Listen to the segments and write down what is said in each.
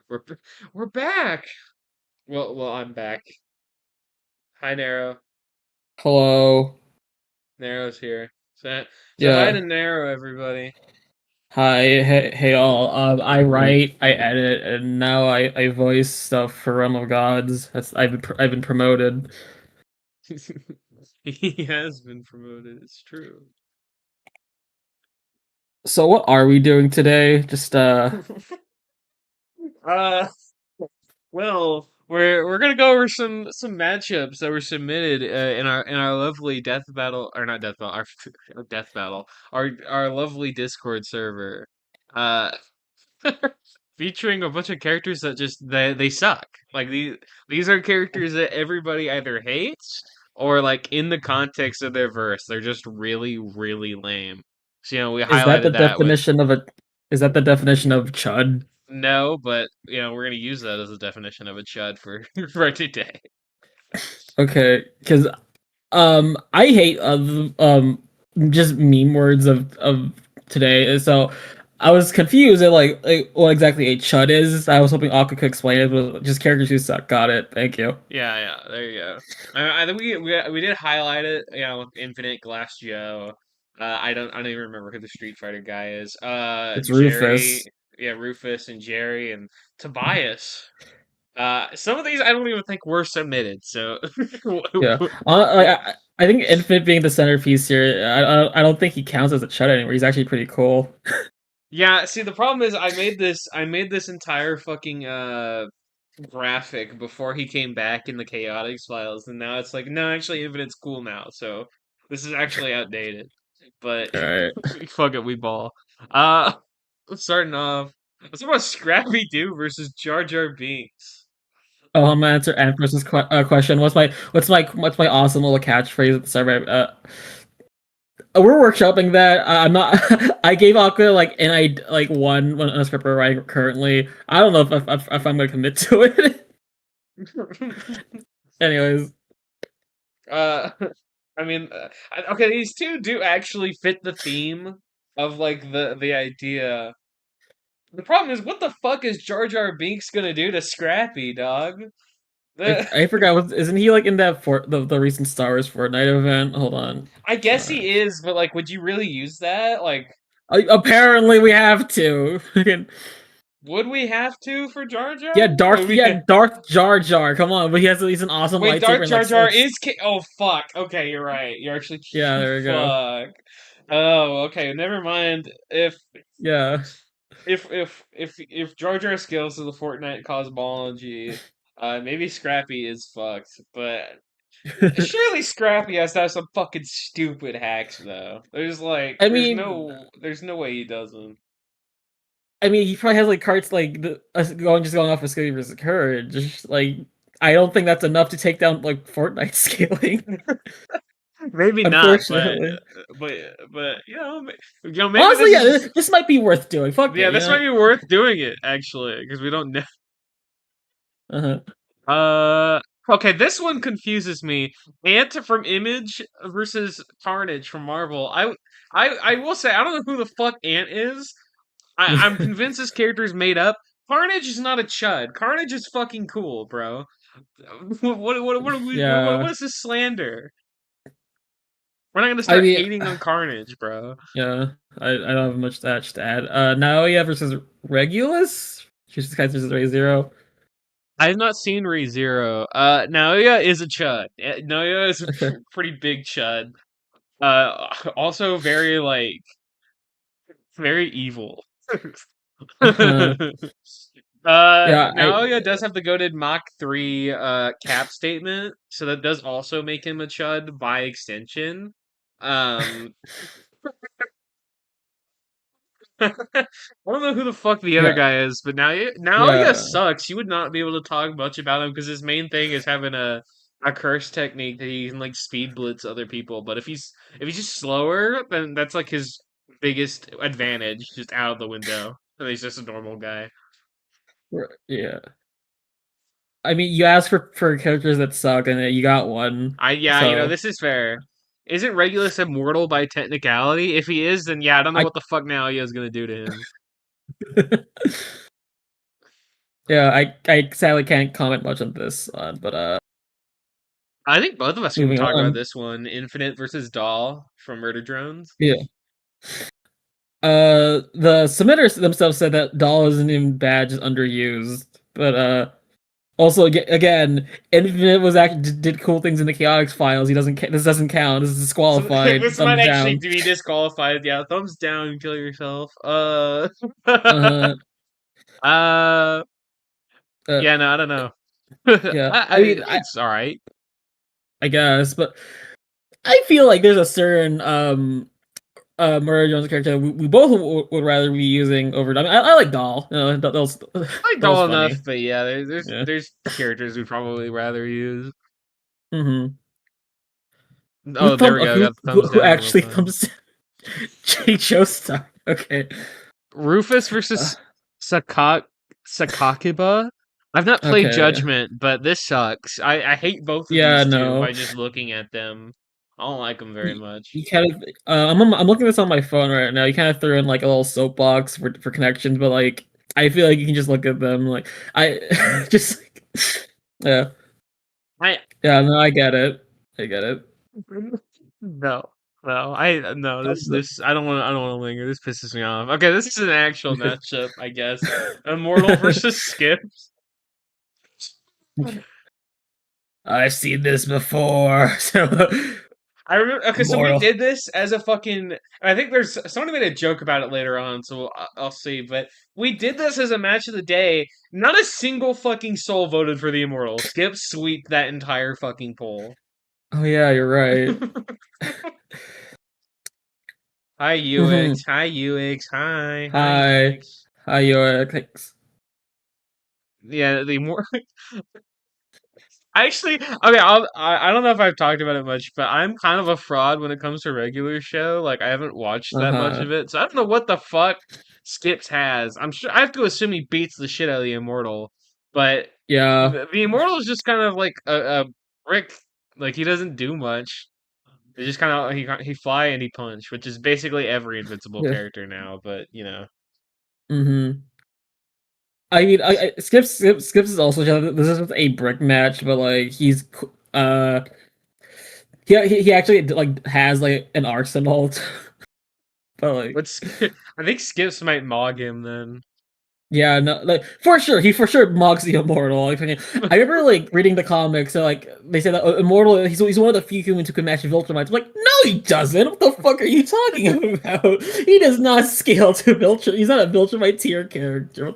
We're we're back. Well, I'm back. Hi, Nero. Hello. Nero's here. So hi Yeah. to Nero, everybody. Hi. Hey all. I write, I edit, and now I voice stuff for Realm of Gods. I've been promoted. He has been promoted. It's true. So what are we doing today? Just uh, well, we're gonna go over some matchups that were submitted in our lovely death battle, or not death battle, our death battle, our lovely Discord server. Uh, featuring a bunch of characters that just they suck. Like these are characters that everybody either hates or like in the context of their verse, they're just really really lame. So we is that the highlighted that with definition of a is that the definition of chud? no, but we're gonna use that as a definition of a chud for for today. Okay, because I hate just meme words of today. So I was confused at like what exactly a chud is. I was hoping Aqua could explain it, but just characters who suck. Got it. Thank you. Yeah, there you go. I think we did highlight it, with Infinite Glass Joe. I don't even remember who the Street Fighter guy is. It's Jerry, Rufus. yeah, Rufus and Jerry and Tobias. Some of these I don't even think were submitted. So Yeah. I think Infant being the centerpiece here, I don't think he counts as a chud anymore. He's actually pretty cool. yeah. See, the problem is I made this entire fucking graphic before he came back in the Chaotix files, and now it's like no, actually, Infinite's cool now. So this is actually outdated. But All right. fuck it, we ball. Uh, starting off. Let's talk about Scrappy Doo versus Jar Jar Binks. I'm gonna answer Anthos's question. What's my awesome little catchphrase at the start? We're workshopping that. I'm not. I gave Aqua like and I like one on a script we're writing currently. I don't know if I'm gonna commit to it. Anyways, uh, I mean, okay, these two do actually fit the theme of like the idea. The problem is, what the fuck is Jar Jar Binks gonna do to Scrappy, dog? The, I forgot. Isn't he like in that for the recent Star Wars Fortnite event? Hold on. I guess Uh, he is, but like, would you really use that? Like, Apparently we have to. would we have to for Jar Yeah, Jar? Would we? Darth Jar Jar. Come on, but he's an awesome Wait, lightsaber Darth and Jar like Jar is oh fuck. Okay, you're right. You're actually yeah, there we go. fuck. Oh, okay. Never mind. Yeah. If Jar Jar scales to the Fortnite cosmology, maybe Scrappy is fucked. But surely Scrappy has to have some fucking stupid hacks though. There's like, I there's mean, no, there's no way he doesn't. he probably has like carts like going off of Skilly versus Courage. Just, like I don't think that's enough to take down like Fortnite scaling. Maybe not, Unfortunately. but maybe Honestly, this yeah, is this might be worth doing. Fuck yeah, it, you this might know. be worth doing it actually because we don't know. Uh-huh. Uh, okay, this one confuses me. Ant from Image versus Carnage from Marvel. I will say I don't know who the fuck Ant is. I'm convinced this character is made up. Carnage is not a chud. Carnage is fucking cool, bro. What Yeah. is this slander? We're not gonna I start mean, hating on Carnage, bro. yeah. I don't have much to add. Naoya versus Regulus. Jesus Christ versus Ray Zero. I have not seen ReZero. Naoya is a chud. Naoya is a pretty big chud. Also very like very evil. Uh-huh. Yeah, Naoya does have the goated Mach 3 cap statement, so that does also make him a chud by extension. Um, I don't know who the fuck the other yeah, guy is, but Naoya yeah. sucks. You would not be able to talk much about him because his main thing is having a curse technique that he can like speed blitz other people. But if he's just slower, then that's like his biggest advantage, just out of the window. And he's just a normal guy. Yeah. I mean, you asked for characters that suck, and you got one. Yeah, So this is fair. Isn't Regulus immortal by technicality? If he is, then yeah, I don't know I what the fuck Naoya is gonna do to him. Yeah, I sadly can't comment much on this, but I think both of us can moving talk about on. this one. Infinite versus Doll from Murder Drones. Yeah. The submitters themselves said that Doll isn't even bad, just underused. But also again, Infinite was actually did cool things in the Chaotix files. He doesn't. This doesn't count. This is So disqualified. this might Thumbs actually down. be disqualified. Yeah, thumbs down, kill yourself. Uh, uh uh yeah, no, I don't know. yeah. I mean, It's all right. I guess, but I feel like there's a certain Murray Jones character we both would rather be using over. I mean, I like Doll. You know, I like that was Doll enough, funny. but yeah, Yeah. there's characters we'd probably rather use. Mm-hmm. Oh, there we go. I got the thumbs Who down. Well actually done. comes? Jay Joestar. Okay. Rufus Uh, versus Sakak Sakakiba. I've not played okay. Judgment, but this sucks. I hate both of Yeah. these two No. by just looking at them. I don't like them very much. You kind of. I'm looking at this on my phone right now. You kind of threw in like a little soapbox for connections, but like I feel like you can just look at them. Like I just. Yeah. I Yeah. No. I get it. I get it. no. No, I no this I don't want to linger. This pisses me off. Okay, this is an actual matchup, I guess. Immortal versus Skip. I've seen this before. So I remember. Okay, so we immortal. did this as a fucking. I think there's somebody made a joke about it later on, so I'll see. But we did this as a match of the day. Not a single fucking soul voted for the Immortal. Skip sweep that entire fucking poll. Oh yeah, you're right. Hi UX. Hi UX. Hi Hi. UX. Hi, your thanks. Yeah, the Immortal. Actually, okay, I don't know if I've talked about it much, but I'm kind of a fraud when it comes to regular show. Like, I haven't watched that much Uh-huh. of it, so I don't know what the fuck Skips has. I'm sure I have to assume he beats the shit out of the Immortal, but Yeah. the Immortal is just kind of like a brick. Like, he doesn't do much. It's just kind of he fly and he punch, which is basically every invincible Yeah. character now. But you know, Mm-hmm. I mean, Skips is also this is a brick match, but like uh he actually like has like an arsenal, but like what's I think Skips might mog him then. yeah, no, like for sure, he for sure mocks the immortal. Like, I remember like reading the comics, so like they said that immortal, he's one of the few humans who can match Viltrumites. I'm like, no, he doesn't. What the fuck are you talking about? He does not scale to Viltrum. He's not a Viltrumite tier character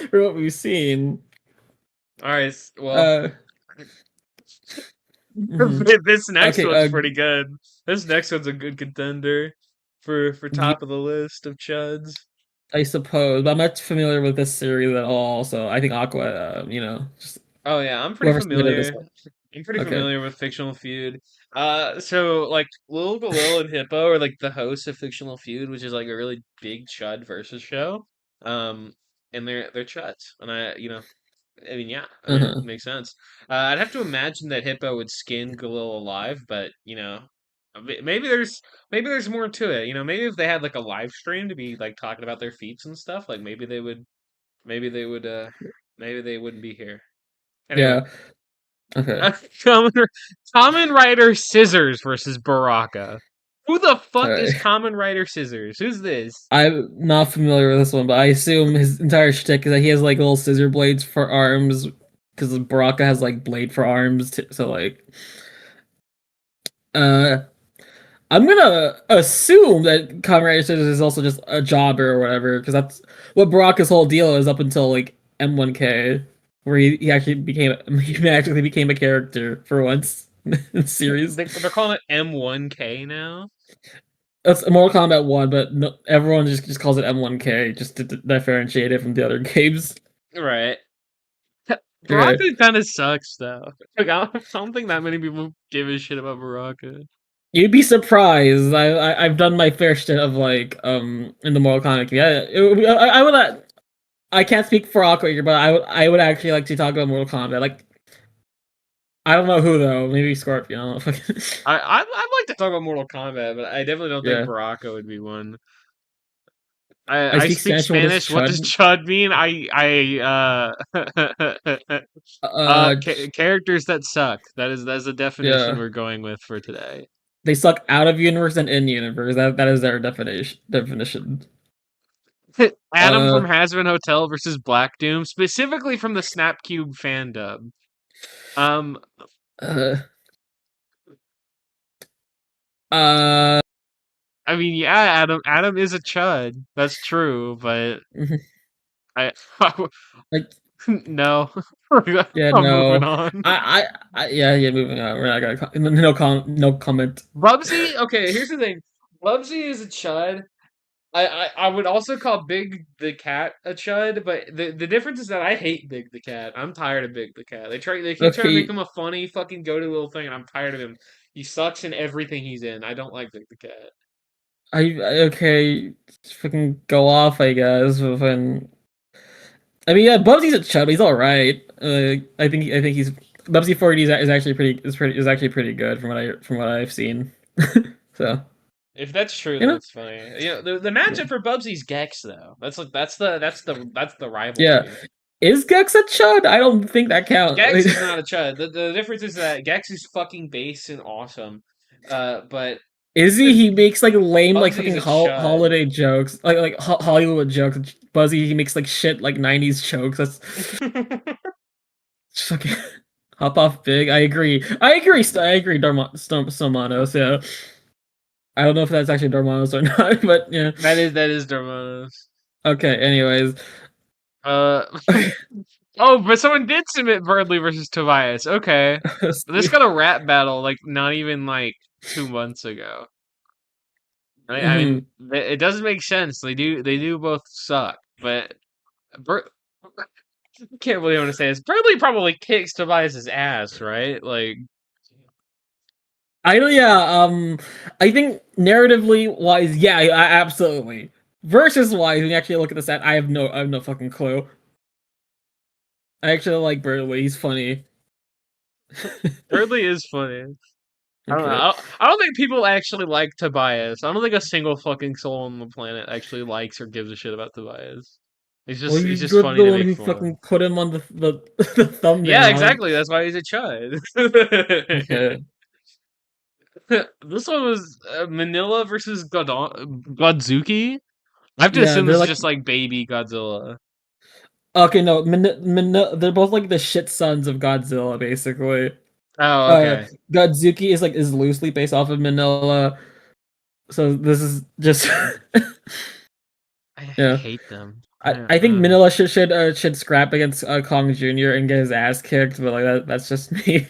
for what we've seen. All right, well. Uh, mhm. This next Okay. one's pretty good. This next one's a good contender for Yeah, top of the list of chuds. I suppose, but I'm not familiar with this series at all. So I think Aqua, just Oh yeah, I'm pretty whoever submitted this familiar. one. I'm pretty Okay. familiar with Fictional Feud. So like Lil Galil and Hippo are like the hosts of Fictional Feud, which is like a really big chud versus show. Um, and they're chuds, and I mean, yeah, I mean, it Uh-huh. makes sense. I'd have to imagine that Hippo would skin Galil alive, but maybe there's more to it. Maybe if they had like a live stream to be like talking about their feats and stuff, like maybe they would, maybe they wouldn't be here. Anyway, Yeah. Okay. uh, Common, Common Rider Scissors versus Baraka. Who the All fuck is right. Common Rider Scissors? Who's this? I'm not familiar with this one, but I assume his entire shtick is that he has like little scissor blades for arms, because Baraka has like blade for arms. So like, uh, I'm gonna assume that Comrade Scissors is also just a jobber or whatever, because that's what Baraka's whole deal is up until like M1K, where he actually became he actually became a character for once in the series. They're calling it M1K now. That's Mortal Kombat 1, but no, everyone just calls it M1K just to differentiate it from the other games. Right. Okay. Baraka kind of sucks though. Like I don't think that many people give a shit about Baraka. You'd be surprised. I've done my fair share of like in the Mortal Kombat. Yeah, I would I can't speak for Aqua here, but I would actually like to talk about Mortal Kombat. Like I don't know who though. Maybe Scorpion. I don't know. I'd like to talk about Mortal Kombat, but I definitely don't think Yeah. Baraka would be one. I I speak speak Spanish. What is Spanish. What does chud? chud mean? Uh, characters that suck. That's the definition yeah. we're going with for today. They suck out of universe and in universe. That is their definition. Adam Uh, from Hazbin Hotel versus Black Doom, specifically from the Snapcube fandom. Um, uh, uh, I mean, yeah, Adam is a chud. That's true, but I, like no. yeah, I'm moving no. on. Yeah. Moving on. We're not gonna no comment. Bubsy, okay, here's the thing. Bubsy is a chud. I would also call Big the cat a chud, but the difference is that I hate Big the cat. I'm tired of Big the cat. They keep trying to make Okay, him a funny fucking go-to little thing, and I'm tired of him. He sucks in everything he's in. I don't like Big the cat. okay, fucking go off, I guess. When I mean, yeah, Bubsy's a chub. He's all right. I think he's Bubsy 40 is actually is actually pretty good from what I've seen. So If that's true, you then know, it's funny. The yeah, matchup for Bubsy's Gex though. That's the yeah. rivalry. Is Gex a chud? I don't think that Gex counts. is not a chud. The difference is that Gex is fucking base and awesome. But Is he? He makes like lame, like Bubsy's fucking a chud. holiday jokes, like Hollywood jokes. Buzzy, he makes like shit like '90s jokes. That's fucking hop off big. I agree. I agree. Stormanos. Yeah. I don't know if that's actually Dormanos or not, but yeah. that is Dormonos. Okay. Anyways, Uh oh, but someone did submit Burnley versus Tobias. Okay. This got a rap battle like not even like 2 months ago. I mean, mhm. it doesn't make sense. They do both suck, but Bur- I can't believe I'm gonna say this. Burnley probably kicks Tobias's ass, right? Like, I don't. Yeah. I think narratively wise, yeah, absolutely. Versus wise, when you actually look at the stat, I have no fucking clue. I actually like Burley. He's funny. Burnley is funny. I don't know. Okay. I don't think people actually like Tobias. I don't think a single fucking soul on the planet actually likes or gives a shit about Tobias. He's Well, just he's just you're funny the to one make who fun of. fucking put him on the Yeah, thumbnail. exactly. That's why he's a chud. Okay. This one was Manila versus Godzuki. I have to Yeah, assume they're this is like just like baby Godzilla. okay, no, they're both like the shit sons of Godzilla, basically. Oh, Uh, okay. Godzuki is loosely based off of Manila, so this is just I yeah. hate them. I think Manila should scrap against Kong Jr. and get his ass kicked, but like that's just me.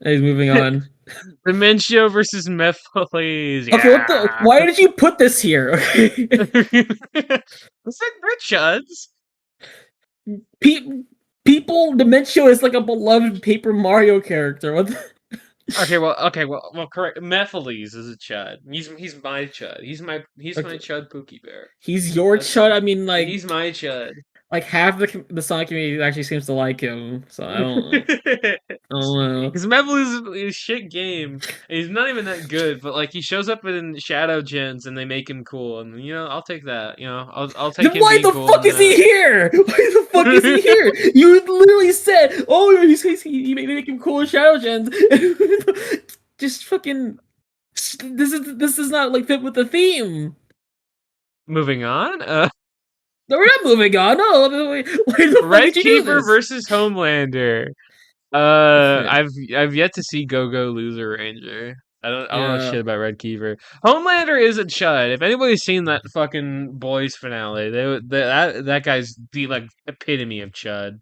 He's moving on. Dementio versus Mephiles. Okay, what the? Yeah. Why did you put this here? Okay. It's like they're chuds. Pe- People, Dementio is like a beloved Paper Mario character. What? Correct. Mephiles is a chud. He's my chud. He's my Okay, chud Pookie Bear. he's your That's chud. I mean, he's my chud. half the Sonic community actually seems to like him. So I don't know. Because Mephiles is a shit game. And he's not even that good, but like he shows up in Shadow Gens and they make him cool, and I'll take that. I'll take Then him why being the cool fuck in is he that. here? Why the fuck is he here? You literally said, "Oh, he make him cool in Shadow Gens." Just fucking. This is not like fit with the theme. Moving on. No, we're not moving on. No, why the fuck Red did you do Keeper this? versus Homelander. Okay. I've yet to see Go Loser Ranger. I don't know Yeah. shit about Red Keeper. Homelander is a chud. If anybody's seen that fucking boys finale, that guy's the like epitome of chud.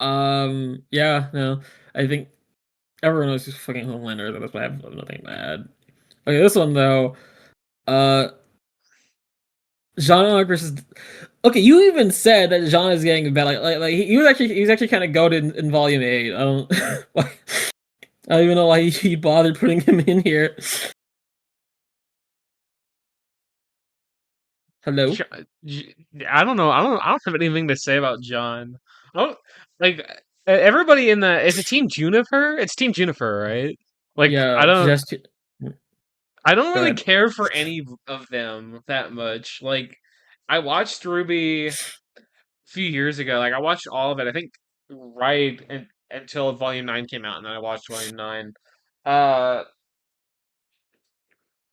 Yeah. No. I think everyone knows who's fucking Homelander. So that's why I have nothing bad. Okay, this one though. Uh, Jean versus. Okay, you even said that Jean is getting bad. He was actually kind of goated in Volume 8. I don't. Why, I don't even know why he bothered putting him in here. Hello. Jo- I don't know. I don't have anything to say about John. I don't like everybody in the. Is it Team Juniper? It's Team Juniper, right? Like Yeah, just I don't Go really ahead. care for any of them that much. Like, I watched Ruby a few years ago. Like, I watched all of it. I think until Volume 9 came out, and then I watched Volume 9. Uh,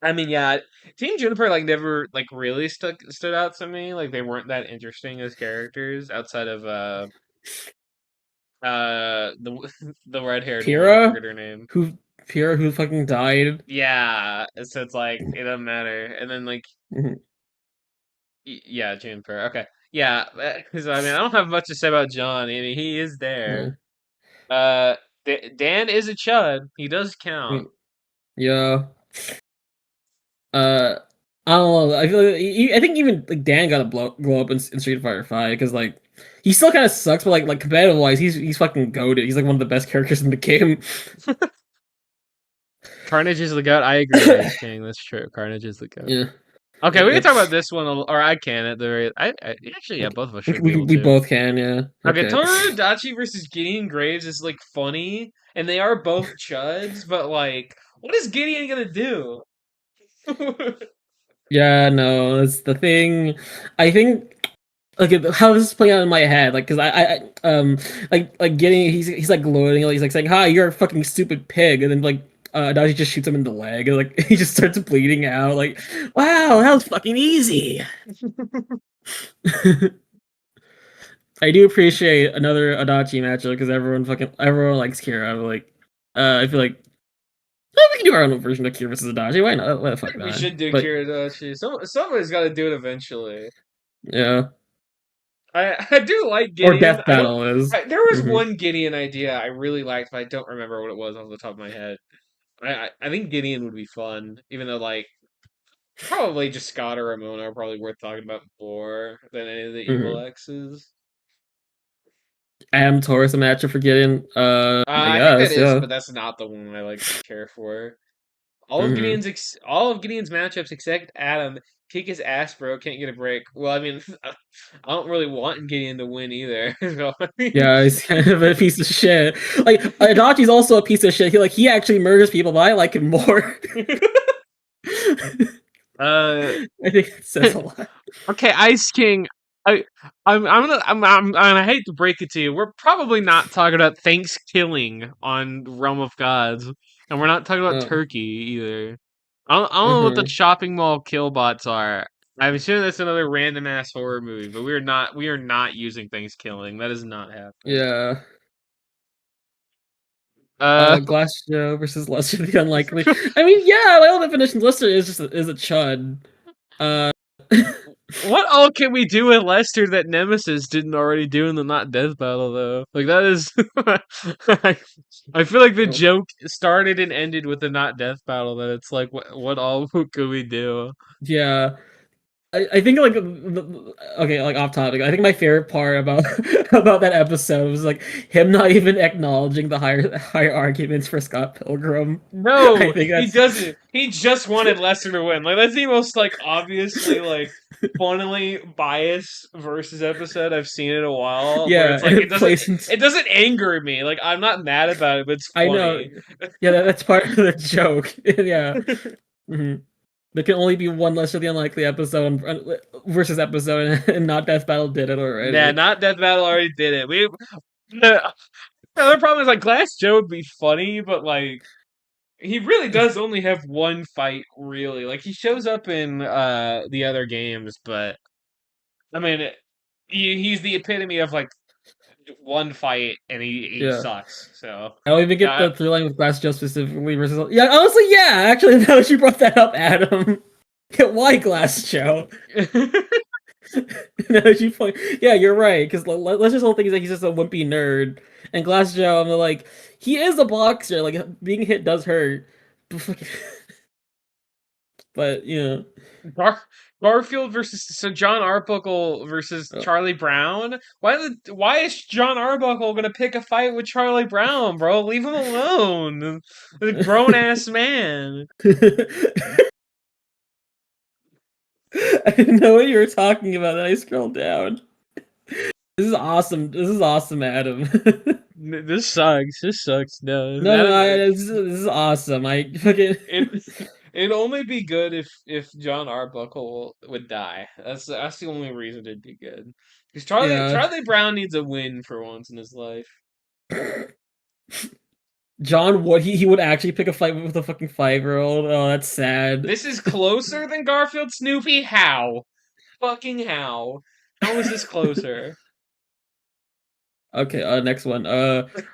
I mean, yeah, Team Juniper like never like really stood out to me. Like, they weren't that interesting as characters outside of the the red haired woman. I Pyrrha, forget her name. who Pyrrha who fucking died. Yeah, so it's like it doesn't matter. And then like Mhm, yeah, Juniper. Okay, yeah. So I mean, I don't have much to say about John. I mean, he is there. yeah. Uh, Dan is a chud. He does count. Mm, yeah. Uh, I don't know. I feel like, I think even like Dan got to glow up in Street Fighter Five because like he still kind of sucks, but like competitive wise, he's fucking goated. He's like one of the best characters in the game. Carnage is the goat. I agree, Ice King. That's true. Carnage is the goat. Yeah. Okay, we can talk about It's this one, or I can at the very. I actually, yeah, okay. both of us should be We able we to. both can, yeah. Okay, Okay. Toru Adachi versus Gideon Graves is like funny, and they are both chuds, but like, what is Gideon gonna do? Yeah, no, that's the thing. I think okay, how does this play out in my head? Like, cause like getting he's like gloating, like, he's like saying, "Hi, you're a fucking stupid pig," and then like Adachi just shoots him in the leg, and like he just starts bleeding out. Like, wow, that was fucking easy. I do appreciate another Adachi matchup because everyone likes Kira. But, like, I feel like we can do our own version of Kira versus Adachi. Why not? What the fuck We not? should do But Kira Adachi. Somebody's got to do it eventually. yeah, I do like or Gideon. Death Battle is. There was Hmm. one Gideon idea I really liked, but I don't remember what it was off the top of my head. I think Gideon would be fun, even though like probably just Scott or Ramona are probably worth talking about more than any of the Evil Hmm. X's. Am Taurus a matchup for Gideon? I I think that guess, is, yeah. but that's not the one I like care for. Hmm. All of Gideon's matchups except Adam kick his ass, bro. Can't get a break. Well, I mean, I don't really want Gideon to win either. So, I mean, Yeah, he's kind of a piece of shit. Like Adachi's also a piece of shit. He actually murders people, but I like him more. uh, I think it says a lot. okay, Ice King. I, I hate to break it to you. We're probably not talking about Thanksgiving on Realm of Gods, and we're not talking about Oh, Turkey either. I don't know what the uh-huh. shopping mall killbots are. I'm assuming that's another random ass horror movie, but we are not using Thanksgiving. That is not happening. Yeah. Uh, Glass Joe versus Lester the Unlikely. I mean, yeah, by all definitions, Lester is a chud. Uh, what all can we do with Lester that Nemesis didn't already do in the Not Death Battle, though? Like, that is. I feel like the oh, joke started and ended with the Not Death Battle, that it's like, what all could we do? yeah. I think like okay, like off topic. I think my favorite part about about that episode was like him not even acknowledging the higher arguments for Scott Pilgrim. I No, think he that's doesn't. He just wanted Lester to win. Like, that's the most, like, obviously, like, funnily biased versus episode I've seen in a while, where yeah, it's and like, it plays into it doesn't anger me. Like, I'm not mad about it, but it's I know. funny. Yeah, that's part of the joke. Yeah. Hmm. There can only be one Lester the Unlikely episode versus episode, and not Death Battle did it Nah, already. not Death Battle already did it. The other problem is like Glass Joe would be funny, but like he really does only have one fight. Really, like he shows up in the other games, but I mean, he's the epitome of like one fight, and he Yeah. sucks. So I don't even get yeah. the through line with Glass Joe specifically versus. Yeah, honestly, yeah. Actually, now that you brought that up, Adam, why Glass Joe? Now that you point, yeah, you're right. Because let's just whole thing is that he's just a wimpy nerd, and Glass Joe, I'm like, he is a boxer. Like being hit does hurt, but you know, Gar- Garfield versus John Arbuckle versus uh, Charlie Brown. Why is John Arbuckle gonna pick a fight with Charlie Brown, bro? Leave him alone. The grown ass man. I didn't know what you were talking about. Then I scrolled down. This is awesome. This is awesome, Adam. This sucks. This sucks. No, No, no, Adam. this is awesome. I fucking It It'd only be good if John Arbuckle would die. That's the only reason it'd be good. Because Yeah. Charlie Brown needs a win for once in his life. John Wood, he would actually pick a fight with a fucking 5-year-old. Oh, that's sad. This is closer than Garfield Snoopy. How? Fucking how? How is this closer? Okay, next one.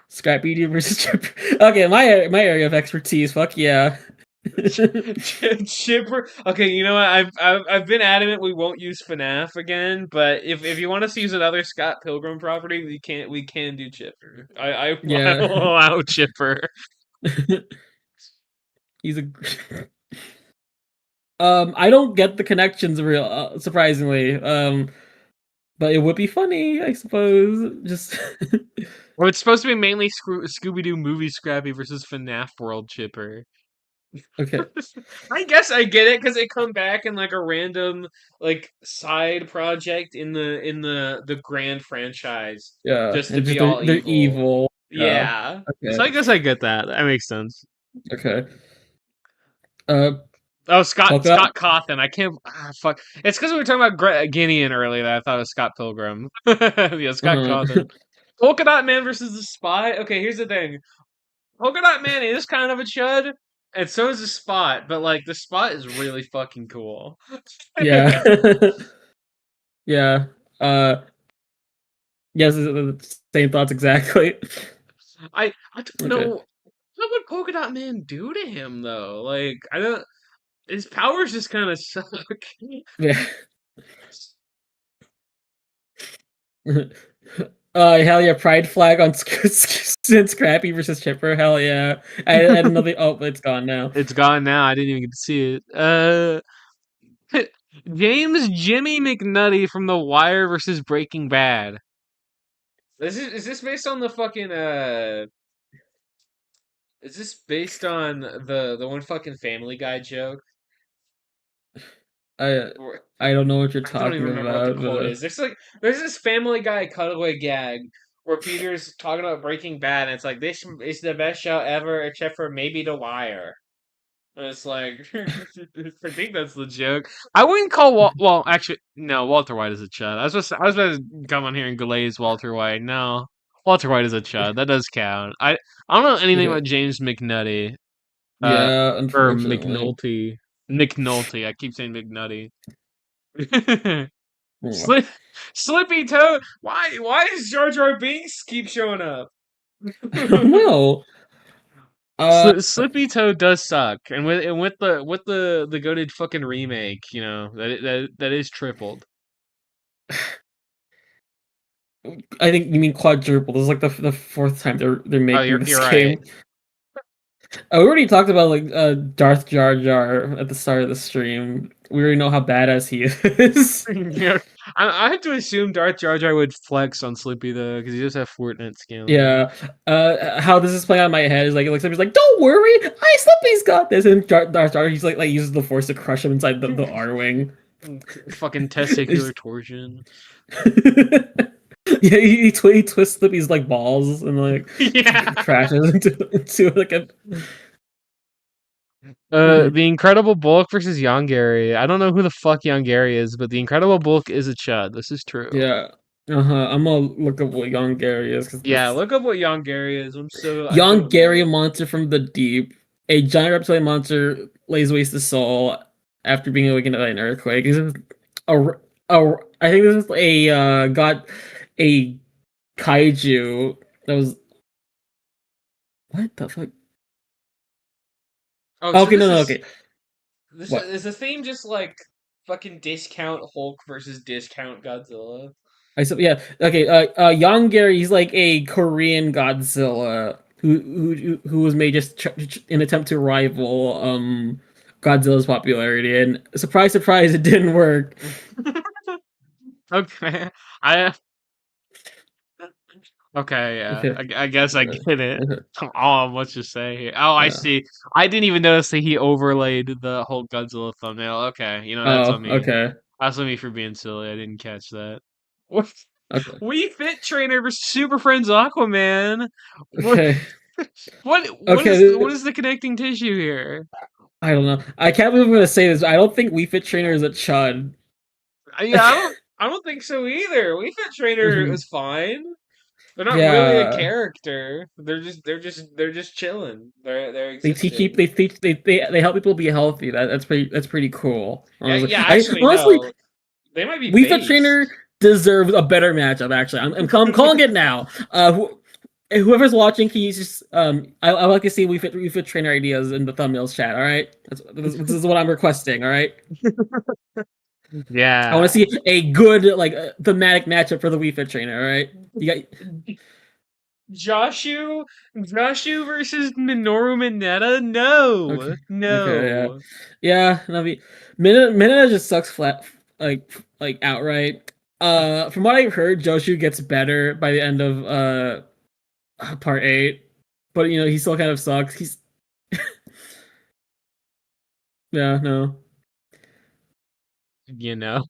Scrappy Doo versus Chipper. Okay, my area of expertise. Fuck yeah. Chipper. Okay, you know what? I've been adamant we won't use FNAF again, but if you want us to use another Scott Pilgrim property, we can do Chipper. I Yeah. will allow Chipper. He's a I don't get the connections real surprisingly. But it would be funny, I suppose. Just Well, it's supposed to be mainly Scooby Doo movie Scrappy versus FNAF World Chipper. okay. I guess I get it because they come back in like a random like side project in the grand franchise Yeah, just to and just be all they're evil. evil. Yeah. Yeah. So Okay. I guess I get that. That makes sense. Okay. Uh, Oh, Scott Polka. Scott Cawthon. I can't. Fuck. It's because we were talking about Guinean earlier that I thought it was Scott Pilgrim. Yeah, Scott Uh-huh. Cawthon. Polka Dot Man versus the Spy. Okay, here's the thing. Polka Dot Man is kind of a chud, and so is the Spot. But like the Spot is really fucking cool. Yeah. Yeah. Yes, same thoughts exactly. I don't Okay. know. What would Polka Dot Man do to him though? Like I don't. His powers just kind of suck. Yeah. Hell yeah, pride flag on Scrappy versus Chipper. Hell yeah. I had another. Oh, it's gone now. It's gone now. I didn't even get to see it. James Jimmy McNutty from The Wire versus Breaking Bad. Is this based on the fucking Is this based on the one fucking Family Guy joke? I Or- I don't know what you're I don't even talking remember what the about, quote but is. There's this Family Guy cutaway gag where Peter's talking about Breaking Bad, and it's like this is the best show ever, except for maybe The Wire. And it's like, I think that's the joke. I wouldn't call well, actually, no. Walter White is a chud. I was supposed to come on here and glaze Walter White. No, Walter White is a chud. That does count. I don't know anything okay. about James McNutty. Uh, Yeah, or unfortunately. McNulty. McNulty. I keep saying McNutty. Hmm. Slip, Slippy Toad. Why does Jar Jar Binks keep showing up? I don't know. Slippy Toad does suck, and with the goated fucking remake, that is tripled. I think you mean quadruple. This is like the fourth time they're Oh, making you're this right. game. We already talked about like Darth Jar Jar at the start of the stream. We already know how badass he is. Yeah, I have to assume Darth Jar Jar would flex on Slippy though, because he does have Fortnite scaling. Yeah. How this is playing on my head is like it looks like he's like, don't worry, I Slippy's got this, and Darth Jar he's like uses the force to crush him inside the R wing. Fucking testicular torsion. Yeah, he twists Slippy's like balls and like Yeah. crashes into like a. The Incredible Bulk versus Young Gary. I don't know who the fuck Young Gary is, but the Incredible Bulk is a chud. This is true. Yeah. Uh-huh. I'm gonna look up what Young Gary is because Yeah, this look up what Young Gary is. I Young don't Gary, a know. monster from the deep, a giant reptilian monster lays waste the soul after being awakened by an earthquake. This is a, I think this is a got a kaiju that was what the fuck? Oh, so Okay, this no, no, is okay. this What? is the theme just like fucking discount Hulk versus discount Godzilla. I said yeah. Okay, Young Gary, he's like a Korean Godzilla who was made just in attempt to rival Godzilla's popularity, and surprise, surprise, it didn't work. Okay. I Okay, yeah. Okay. I guess I get it. Okay. Oh, much to say here. Oh, I Yeah. see. I didn't even notice that he overlaid the whole Godzilla thumbnail. Okay, that's on Oh, me. okay. That's on me for being silly. I didn't catch that. What? Okay. We Fit Trainer versus Super Friends Aquaman. What? Okay. What? What is Okay. the connecting tissue here? I don't know. I can't believe I'm gonna say this, but I don't think Wii Fit Trainer is a chud. Yeah, I don't think so either. Wii Fit Trainer Mhm. is fine. They're not really a Yeah, character. They're just chilling. They're they teach existing. people. They help people be healthy. That's pretty cool. Yeah, Honestly, yeah. I Actually, honestly no. They might be Wii Fit Trainer based. deserves a better matchup. Actually, I'm calling it now. Whoever's watching, can you just I like to see Wii Fit Trainer ideas in the thumbnails chat. All right, this is what I'm requesting. All right, I want to Yeah. see a good like thematic matchup for the Wii Fit Trainer. All right, you got Joshu, Joshu versus Minoru Mineta? okay, No, okay, yeah, no. yeah. I mean, Minute just sucks flat like outright. From what I've heard, Joshu gets better by the end of part 8, but he still kind of sucks. He's yeah, no. You know.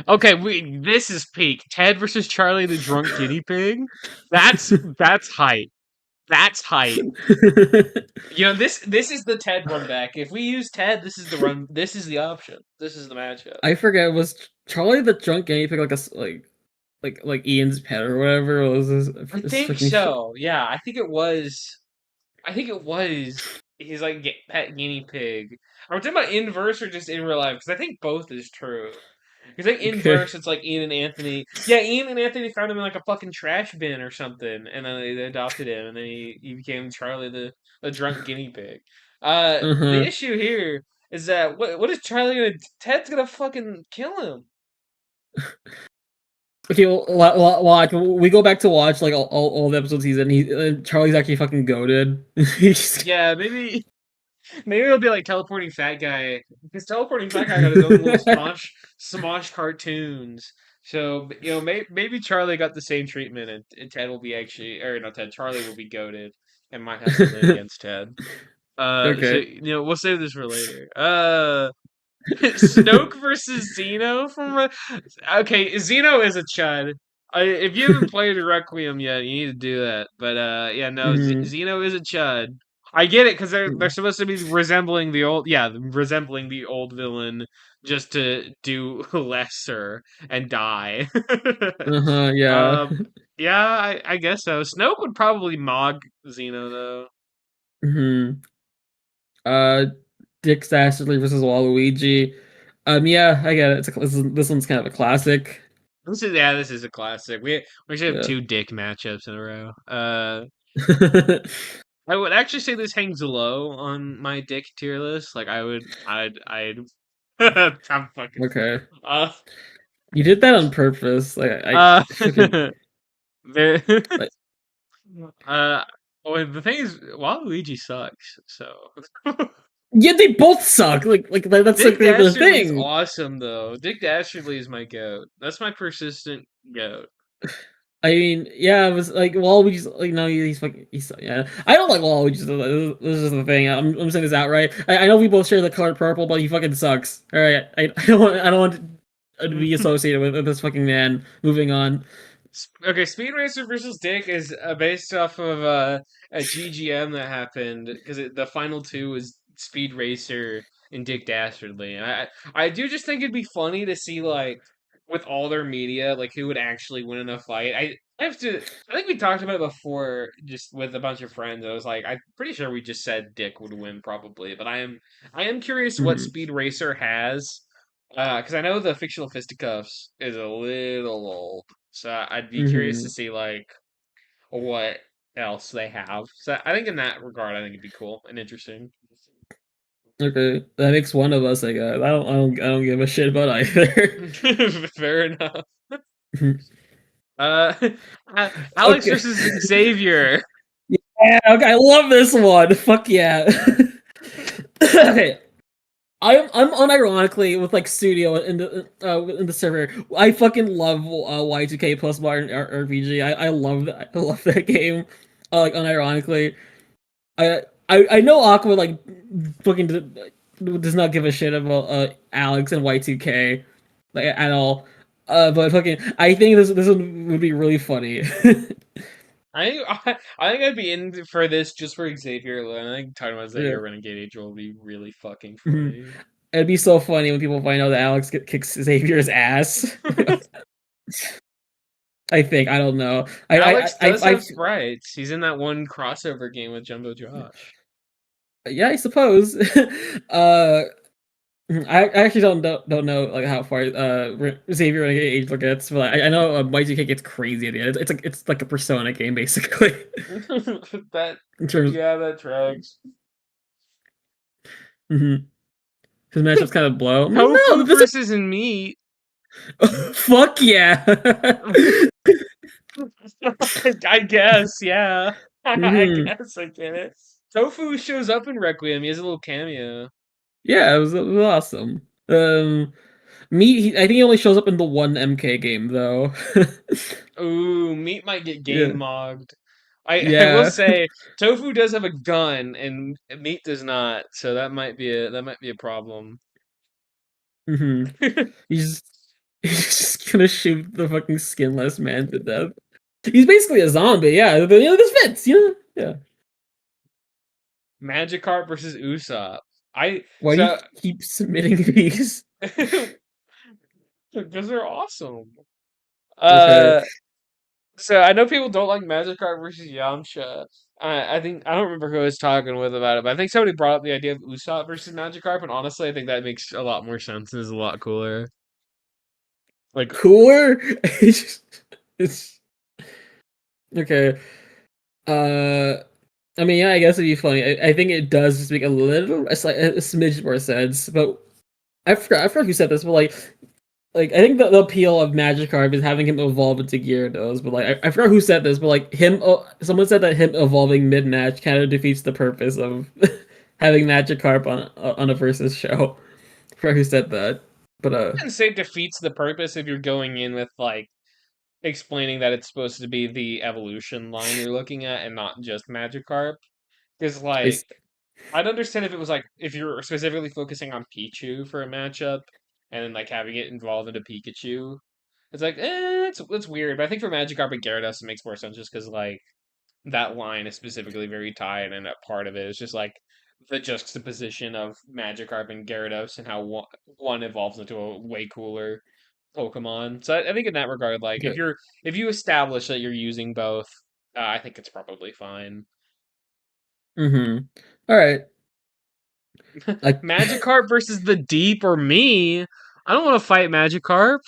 Okay, this is peak. Ted versus Charlie the drunk guinea pig. That's height. That's height. This is the Ted run back. If we use Ted, this is the run. This is the option. This is the matchup. I forget, was Charlie the drunk guinea pig like like Ian's pet or whatever? Or was I this think fucking shit? so. Yeah, I think it was. I think it was his like pet guinea pig. Are we talking about inverse or just in real life? Because I think both is true. Because like Okay. inverse, it's like Ian and Anthony. Yeah, Ian and Anthony found him in like a fucking trash bin or something, and then they adopted him, and then he became Charlie the drunk guinea pig. The Uh-huh. issue here is that what is Charlie gonna? Ted's gonna fucking kill him. Okay, well, watch. We go back to watch like all the episodes he's in. Charlie's actually fucking goaded. He's Yeah, maybe it'll be like teleporting fat guy because teleporting fat guy got his own little Smosh cartoons. So maybe Charlie got the same treatment, and Ted will be actually, or not Ted, Charlie will be goaded and might have to win against Ted. So okay. we'll save this for later. Snoke versus Zeno okay, Zeno is a chud. If you haven't played Requiem yet, you need to do that. But yeah, no, Hmm. Zeno is a chud. I get it because they're supposed to be resembling the old, yeah, resembling the old villain just to do lesser and die. Uh-huh. Yeah. uh, yeah, I guess so. Snoke would probably mog Zeno though. Hmm. Uh, Dick Dastardly versus Waluigi. Yeah, I get it. This one's kind of a classic. This is a classic. We should have Yeah. two dick matchups in a row. I would actually say this hangs low on my dick tier list. Like I'd I'm fucking Okay. uh You did that on purpose. Like uh I fucking there like uh well, the thing is Waluigi sucks, so yeah, they both suck. That's like Dick the Dastardly's thing. awesome though. Dick Dastardly is my goat. That's my persistent goat. I mean, yeah, it was like Waluigi's like no, he's fucking he's yeah. I don't like Waluigi. This is the thing. I'm saying this outright. I know we both share the color purple, but he fucking sucks. All right, I don't want to be associated with this fucking man. Moving on. Okay, Speed Racer versus Dick is based off of a GGM that happened because the final two was Speed Racer and Dick Dastardly, and I do just think it'd be funny to see like with all their media like who would actually win in a fight. I have to. I think we talked about it before, just with a bunch of friends. I was like, I'm pretty sure we just said Dick would win probably, but I am curious what Mhm. Speed Racer has, because I know the fictional fisticuffs is a little old. So I'd be curious to Mhm. see like what else they have. So I think in that regard, I think it'd be cool and interesting. Okay, that makes one of us. I guess. I don't give a shit about either. Fair enough. Uh, Alex Okay. versus Xavier. Yeah. Okay. I love this one. Fuck yeah. Okay. I'm unironically with like Studio in the server. I fucking love Y2K plus modern RPG. I love that. I love that game. Like unironically, I know Aqua like fucking does not give a shit about Alex and Y2K like at all. But fucking I think this would be really funny. I think I'd be in for this just for Xavier alone. I think talking about Yeah. Xavier Renegade Angel will be really fucking Mhm. funny. It'd be so funny when people find out that Alex kicks Xavier's ass. I think I don't know. Alex does I have sprites. He's in that one crossover game with Jumbo Josh. yeah, I suppose. uh, I actually don't know like how far Xavier Renegade Angel gets, but I know Y2K gets crazy at the end. It's like a Persona game basically. That In terms, yeah, that tracks. mm-hmm. His matchups kind of blow. No, Tofu this is versus meat. fuck yeah. I guess, yeah. I hmm guess I get it. Tofu shows up in Requiem. He has a little cameo. Yeah, it was awesome. I think he only shows up in the one MK game though. Ooh, meat might get game Yeah, mogged. I will yeah. say Tofu does have a gun and meat does not, so that might be a problem. hmm He's he's just gonna shoot the fucking skinless man to death. He's basically a zombie, yeah. But this fits, Yeah. Magikarp versus Usopp. I Why do you so keep submitting these? because they're awesome. Okay. Uh, so I know people don't like Magikarp versus Yamcha. I think I don't remember who I was talking with about it, but I think somebody brought up the idea of Usopp versus Magikarp, and honestly, I think that makes a lot more sense and is a lot cooler. Like, Cooler? It's okay. Uh I mean, yeah, I guess it'd be funny. I think it does just make a smidge more sense. But I forgot who said this, but like I think the appeal of Magikarp is having him evolve into Gyarados. But like I forgot who said this, but like someone said that him evolving mid match kind of defeats the purpose of having Magikarp on a versus show. I forgot who said that, but I wouldn't say it defeats the purpose if you're going in with like explaining that it's supposed to be the evolution line you're looking at and not just Magikarp. Because I like I'd understand if it was like if you're specifically focusing on Pichu for a matchup and then like having it involved into Pikachu. It's like, it's weird. But I think for Magikarp and Gyarados, it makes more sense just because like that line is specifically very tied, and a part of it is just like the juxtaposition of Magikarp and Gyarados and how one evolves into a way cooler Pokemon. So I think in that regard, like okay. if you establish that you're using both, I think it's probably fine. Mm-hmm. All right. I Magikarp versus the Deep or me. I don't want to fight Magikarp.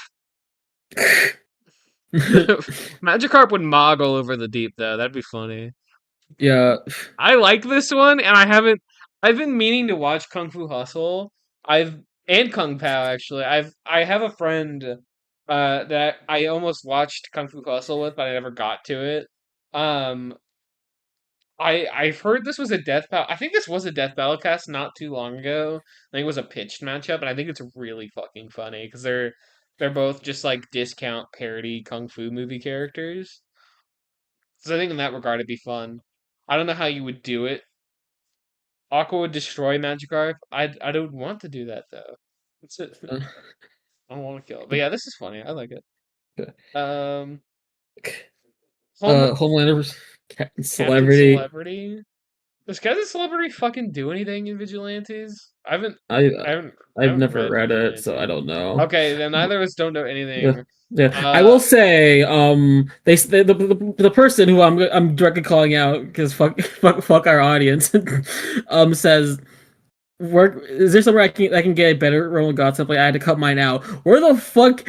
Magikarp would mog all over the Deep though. That'd be funny. yeah. I like this one, and I've been meaning to watch Kung Fu Hustle. I've and Kung Pao actually. I have a friend that I almost watched Kung Fu Hustle with, but I never got to it. Um, I've heard this was a death battle. I think this was a death battle cast not too long ago. I think it was a pitched matchup, and I think it's really fucking funny because they're both just like discount parody kung fu movie characters. So I think in that regard it'd be fun. I don't know how you would do it. Aqua would destroy Magikarp. I don't want to do that though. It's it. I don't want to kill it. But yeah, this is funny. I like it. Um, home Homelander's Captain Captain Celebrity. Celebrity. Does Captain Celebrity fucking do anything in Vigilantes? I I I've haven't never read read it, so I Vigilantes. don't know. Okay, then neither of us don't know Yeah, anything. yeah. I Uh, will say, the person who I'm directly calling out because fuck our audience, says, "Work is there somewhere I can get a better Roman God template? I had to cut mine out. Where the fuck?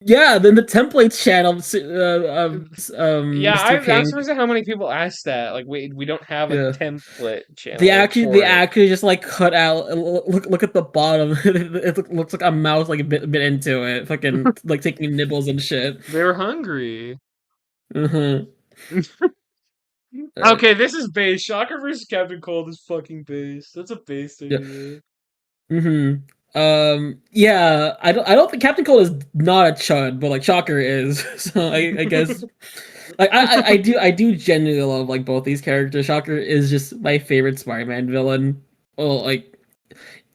Yeah, then the templates channel, yeah, Mr. I'm Pink. surprised at how many people ask that. Like, we don't have a Yeah, template channel they for it. actually just like cut out. Look at the bottom. It looks like a mouse like a bit into it, fucking like taking nibbles and shit. They're hungry. Uh-huh. Alright. Okay, this is base. Shocker versus Captain Cold is fucking base. That's a base Yeah. idea. Mm-hmm. Yeah, I don't think Captain Cold is not a chud, but like Shocker is. So I guess like I do genuinely love like both these characters. Shocker is just my favorite Spider-Man villain. Well, like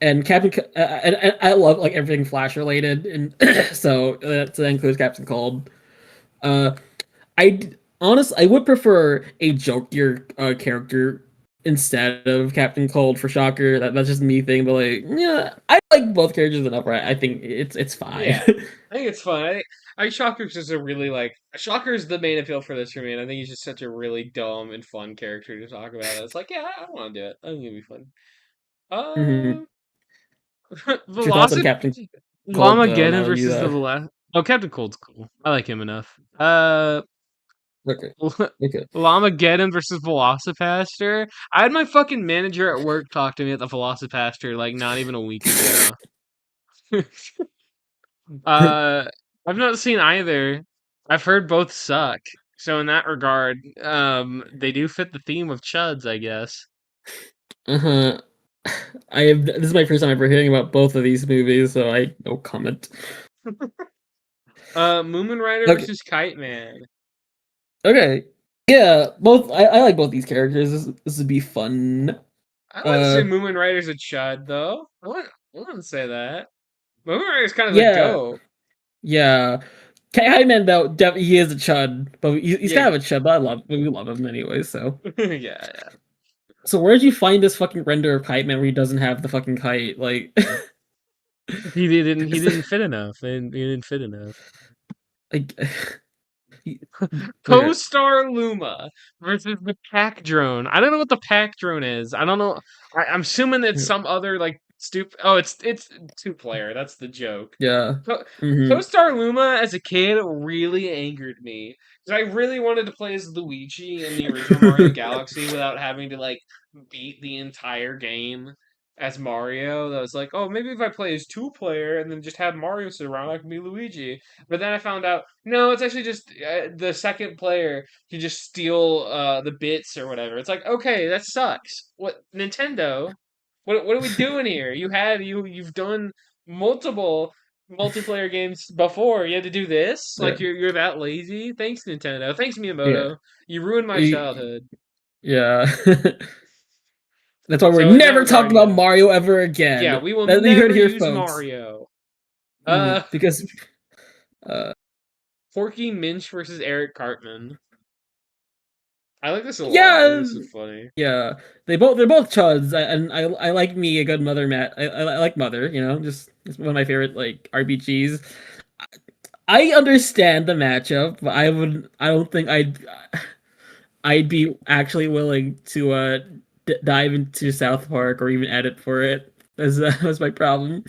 and and I love like everything Flash related, and so that includes Captain Cold. Uh, I honest, I would prefer a jokier character instead of Captain Cold for Shocker. That's just me thing, but like, yeah, I like both characters enough, right? I think it's fine. Yeah, I think it's fun. I Shocker's just a really like Shocker's the main appeal for this for me, and I think he's just such a really dumb and fun character to talk about. It's like, yeah, I want to do it. I think it'd be fun. hmm Uh, What's your thoughts on Velocity Captain Cold though? Llamageddon Now that you versus the Velas. Oh, Captain Cold's cool. I like him enough. okay, okay. Llamageddon versus Velocipaster. I had my fucking manager at work talk to me at the Velocipaster like not even a week ago. Uh, I've not seen either. I've heard both suck. So in that regard, they do fit the theme of chuds, I guess. Uh-huh. I have this is my first time ever hearing about both of these movies, so I no comment. Moomin Rider Okay, versus Kite Man. okay, yeah, both. I like both these characters. This would be fun. I wouldn't say Uh, Moomin Rider's a chud though. I wouldn't say that. Moomin Rider's kind of the yeah, goat. yeah. Hyman though, he is a chud, but he's Yeah, kind of a chud. But we love him anyway. So, yeah, so where did you find this fucking render of Kite Man where he doesn't have the fucking kite? Like, yeah. He 'cause, didn't fit enough. He didn't fit enough. like, he- okay, Co-star Luma versus the pack drone. I don't know what the pack drone is. I don't know. I'm assuming it's some other like stupid. Oh, it's two player. That's the joke. yeah. Co- Mm-hmm. Co-star Luma as a kid really angered me because I really wanted to play as Luigi in the original Mario Galaxy without having to like beat the entire game as Mario. That was like, oh, maybe if I play as two player and then just have Mario sit around, I can be Luigi. But then I found out no, it's actually just the second player can just steal the bits or whatever. It's like okay, that sucks. What Nintendo? What are we doing here? You've done multiple multiplayer games before. You had to do this? Yeah. Like you're that lazy? Thanks Nintendo. Thanks Yeah. Miyamoto. You ruined my Y- childhood. Yeah. That's why we're So in that never talking regard, about yeah. Mario ever Yeah, again. we will That you heard never here, use folks. Mario. Uh Because uh Porky Minch versus Eric Cartman. I like this a lot. I think yeah, this is funny. yeah. They're both chuds, and I like me a good mother Matt. I like mother. You know, just one of my favorite like RPGs. I understand the matchup, but I don't think I'd be actually willing to dive into South Park or even edit for it. That's my problem.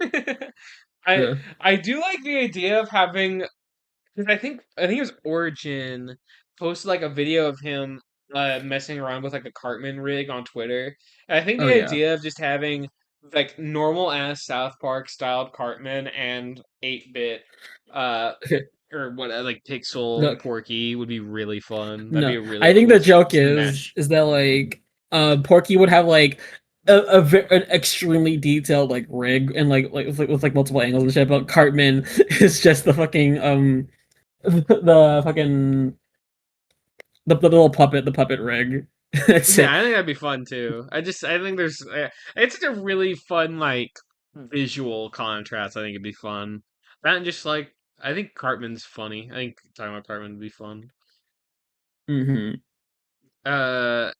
I Yeah. I do like the idea of having because I think it was Origin posted like a video of him messing around with like a Cartman rig on Twitter. And I think Oh the yeah. idea of just having like normal ass South Park styled Cartman and 8-bit uh Okay. or what like Pixel Look, Porky would be really fun. That'd be no, a really I think cool the joke mesh. is that like Porky would have like an extremely detailed like rig and with like multiple angles and shit, but Cartman is just the fucking the fucking the little puppet, the puppet rig. That's Yeah, it. I think that'd be fun too. I think there's it's such a really fun like visual contrast. I think it'd be fun. That and just like I think Cartman's funny. I think talking about Cartman would be fun. Mm-hmm. Uh,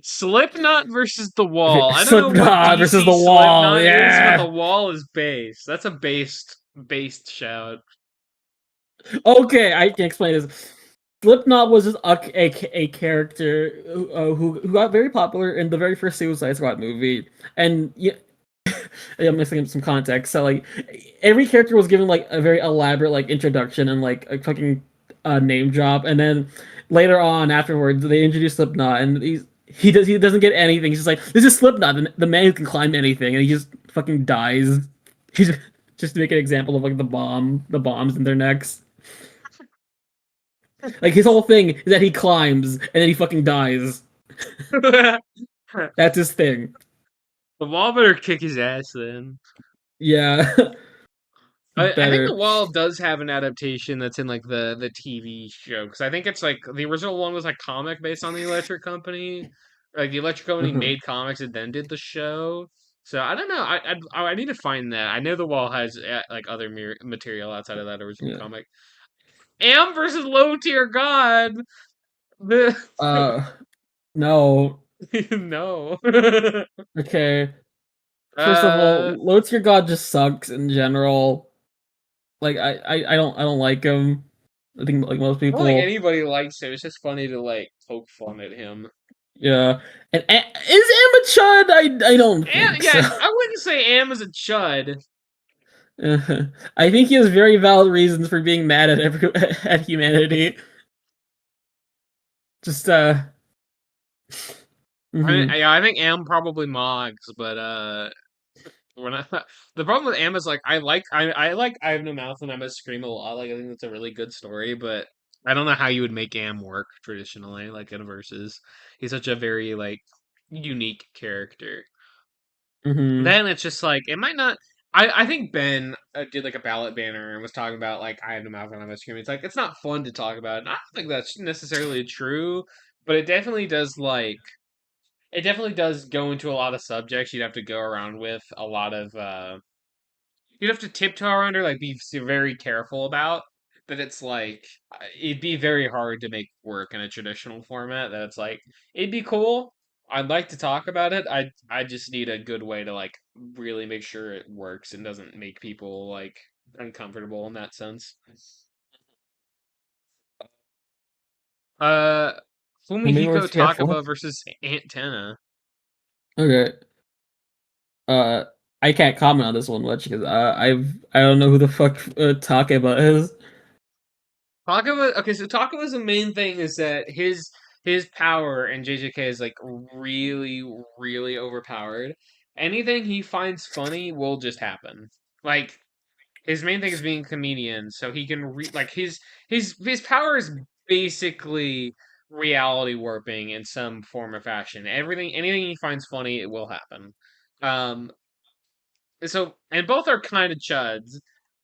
Slipknot versus the Okay, Wall. I don't know what Slipknot versus DC the wall. Slipknot is, but the Yeah. Wall is base. That's a based shout. Okay, I can explain this. Slipknot was just a character who got very popular in the very first Suicide Squad movie, and yeah, I'm missing some context. So like, every character was given like a very elaborate like introduction and like a fucking name drop, and then later on afterwards they introduced Slipknot, and he doesn't get anything. He's just like, this is Slipknot, the man who can climb anything, and he just fucking dies. He's just to make an example of like the bombs in their necks. Like his whole thing is that he climbs and then he fucking dies. The That's his thing. Wall better kick his ass then. Yeah, I think the better. Wall does have an adaptation that's in like the TV show because I think it's like the original one was like comic based on the Electric Company. Like the Electric Company Uh-huh. made comics and then did the show. So I don't know. I need to find that. I know the Wall has like other material outside of that original Yeah. comic. Am versus low tier god. The Uh, no. no. Okay. First of all, uh, Low Tier God just sucks in general. Like I don't like him. I think like most I don't think people. anybody likes him. It's just funny to like poke fun at him. Yeah. And is Am a chud? I don't And think yeah, so. I wouldn't say Am is a chud. I think he has very valid reasons for being mad at at humanity. Just mhm. I think Am probably mogs, but when I the problem with Am is like I like I have no mouth and I'm a scream a lot. Like I think that's a really good story, but I don't know how you would make Am work traditionally, like in verses. He's such a very like unique character. Mhm. Then it's just like it might not. I think Ben did like a ballot banner and was talking about like I have no mouth and I'm a scream. It's like it's not fun to talk about. And I don't think that's necessarily true, but it definitely does go into a lot of subjects you'd have to go around with a lot of you'd have to tiptoe around or like be very careful about that it's like it'd be very hard to make work in a traditional format that it's like it'd be cool. I'd like to talk about it. I just need a good way to like really make sure it works and doesn't make people like uncomfortable in that sense. Uh Maybe we're Fumihiko too careful. Takaba versus Aunt Tenna. Okay. I can't comment on this one much because I don't know who the fuck Takeba is. Takaba, okay, so Takaba's the main thing is that his power in JJK is like really, really overpowered. Anything he finds funny will just happen. Like his main thing is being a comedian, so he can like his power is basically reality warping in some form or fashion. Anything he finds funny, it will happen. Um, so and both are kind of chuds.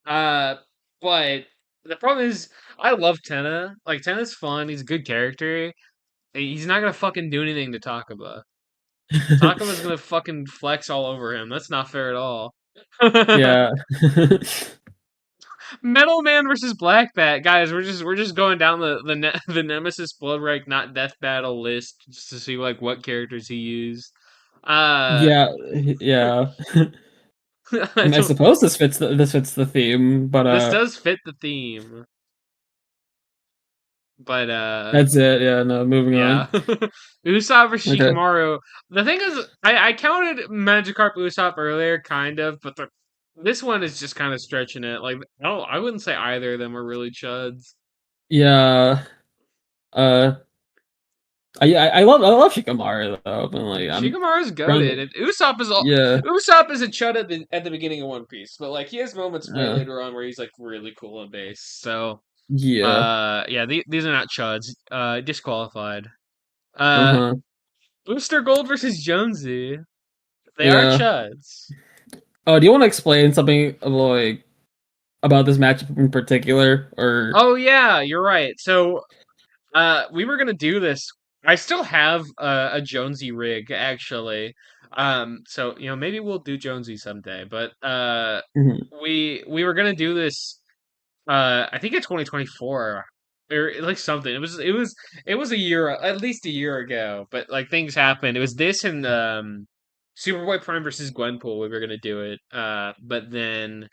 Uh, but the problem is I love Tenna. Like Tenna's fun. He's a good character. He's not gonna fucking do anything to Takaba. Takaba's gonna fucking flex all over him. That's not fair at all. Yeah. Metal Man versus Black Bat, guys. We're just going down the Nemesis Bloodreich not Death Battle list just to see like what characters he used. Uh, Yeah, yeah. I I don't. suppose this fits the theme, but This does fit the theme, but that's it. Yeah, no, moving yeah. on. Usopp versus Okay. Shikamaru. The thing is, I counted Magikarp Usopp earlier, kind of, but this one is just kind of stretching it. Like, no, I wouldn't say either of them are really chuds. Yeah. Uh I love Shikamaru though, but like I'm Shikamaru's around goaded, and Usopp is all. yeah. Usopp is a chud at the beginning of One Piece, but like he has moments way Uh, later on where he's like really cool on base. So, yeah. yeah, these are not chuds. Disqualified. Uh, Uh-huh. Booster Gold versus Jonesy. They are Yeah. chuds. Oh, do you want to explain something like about this matchup in particular or Oh yeah, you're right. So we were gonna do this. I still have a Jonesy rig actually. So you know maybe we'll do Jonesy someday. But Mhm. we were gonna do this. I think in 2024 or like something. It was a year at least a year ago. But like things happened. It was this and Superboy Prime versus Gwenpool. We were gonna do it. But then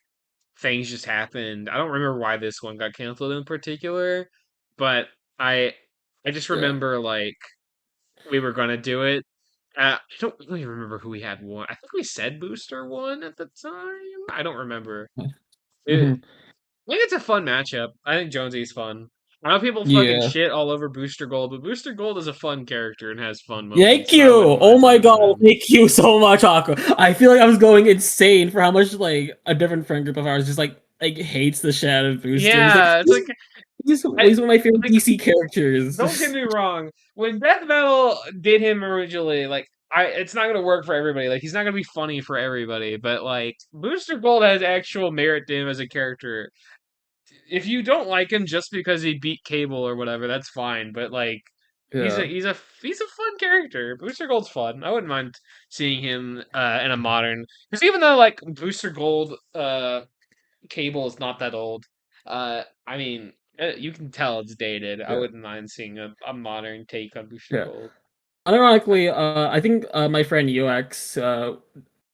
things just happened. I don't remember why this one got canceled in particular, but I I just Yeah. remember like we were gonna do it. I don't really remember who we had one. I think we said Booster one at the time. I don't remember. Mhm. I think it's a fun matchup. I think Jonesy's fun. I know people fucking Yeah. shit all over Booster Gold, but Booster Gold is a fun character and has fun Thank moments, so you. I wouldn't Oh mind my putting him god, in. thank you so much, Aqua. I feel like I was going insane for how much like a different friend group of ours just like hates the shit out of Booster. Yeah, it's like He's I one of my favorite like DC don't get characters. me wrong. When Death Metal did him originally, like it's not gonna work for everybody. Like he's not gonna be funny for everybody. But like Booster Gold has actual merit to him as a character. If you don't like him just because he beat Cable or whatever, that's fine. But like Yeah. he's a fun character. Booster Gold's fun. I wouldn't mind seeing him in a modern because even though like Booster Gold Cable is not that old. I mean, You can tell it's dated. I Yeah, wouldn't mind seeing a modern take on Booster yeah. Gold. Uh, Unironically, I think my friend UX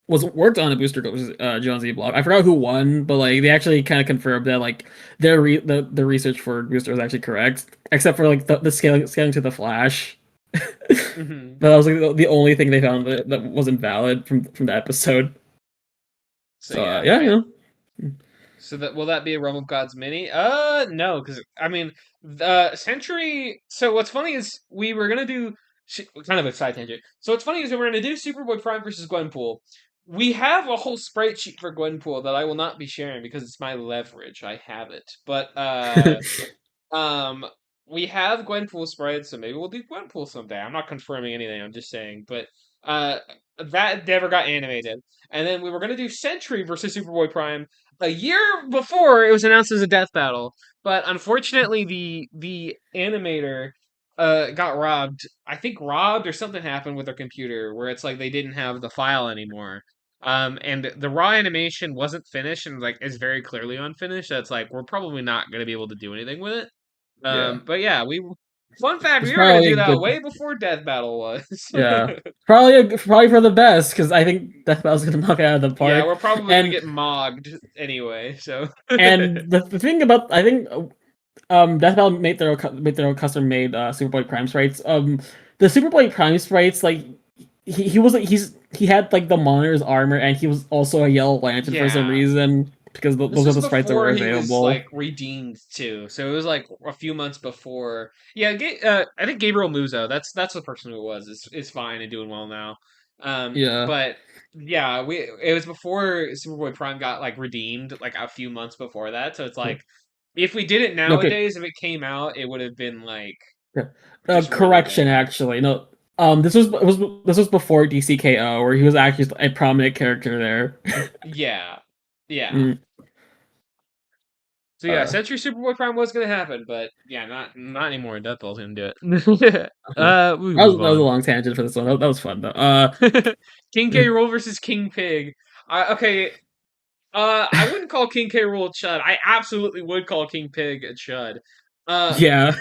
was worked on a Booster Gold Jonesy blog. I forgot who won, but like they actually kind of confirmed that like the research for Booster was actually correct, except for like the scaling to the Flash. mhm. But that was like the only thing they found that wasn't valid from the episode. So So yeah, yeah, I you know, so that will that be a Realm of Gods mini? No, because I mean the Century. So what's funny is we were gonna do kind of a side tangent. So what's funny is we were gonna do Superboy Prime versus Gwenpool. We have a whole sprite sheet for Gwenpool that I will not be sharing because it's my leverage. I have it, but um, we have Gwenpool spreads, so maybe we'll do Gwenpool someday. I'm not confirming anything. I'm just saying, but uh, that never got animated. And then we were gonna do Sentry versus Superboy Prime a year before it was announced as a death battle, but unfortunately the animator got robbed. I think robbed or something happened with their computer where it's like they didn't have the file anymore. And the raw animation wasn't finished and like is very clearly unfinished. That's like we're probably not gonna be able to do anything with it. yeah. But yeah, fun fact, It's we were gonna probably a do that good. way before Death Battle was. Yeah, probably for the best because I think Death Battle's gonna knock it out of the Yeah, park. we're probably gonna And get mogged anyway, so the thing about I think Death Battle made their own custom made Superboy Prime sprites. The Superboy Prime sprites like he was like he had like the monitor's armor and he was also a Yellow Lantern for some yeah. reason because This those are was the sprites that were before he was like available. redeemed too, so it was like a few months before. Yeah, I think Gabriel Muzo. That's the person who it was. Is fine and doing well now. Yeah. But yeah, we it was before Superboy Prime got like redeemed, like a few months before that. So it's Yeah. like if we did it Okay. nowadays, if it came out, it would have been like Yeah. just really Correction, bad. actually. No. This was before DCKO, where he was actually a prominent character there. Yeah, yeah. Mm, So yeah, uh, Century Superboy Prime was gonna happen, but yeah, not anymore. Death Ball's gonna do it. We move that was a on. long tangent for this one. That was fun though. King K. Rool versus King Pig. Okay, I wouldn't call King K. Rool a chud. I absolutely would call King Pig a chud. Uh, Yeah.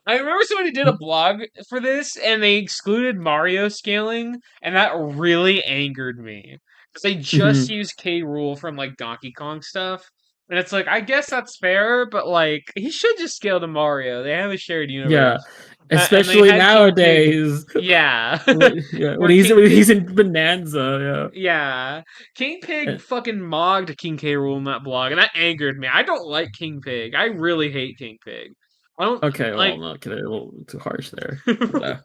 I remember somebody did a blog for this, and they excluded Mario scaling, and that really angered me because they just Mhm. used K. Rool from like Donkey Kong stuff, and it's like I guess that's fair, but like he should just scale to Mario. They have a shared Yeah. universe, and they Especially had King Pig. nowadays. Yeah, Yeah, where when King he's Pig. in Bonanza, Yeah, King Pig yeah. fucking mogged King K. Rool in that blog, and that angered me. I don't like King Pig. I really hate King Pig. I don't Okay, well, like. no, okay, a little too harsh there. But,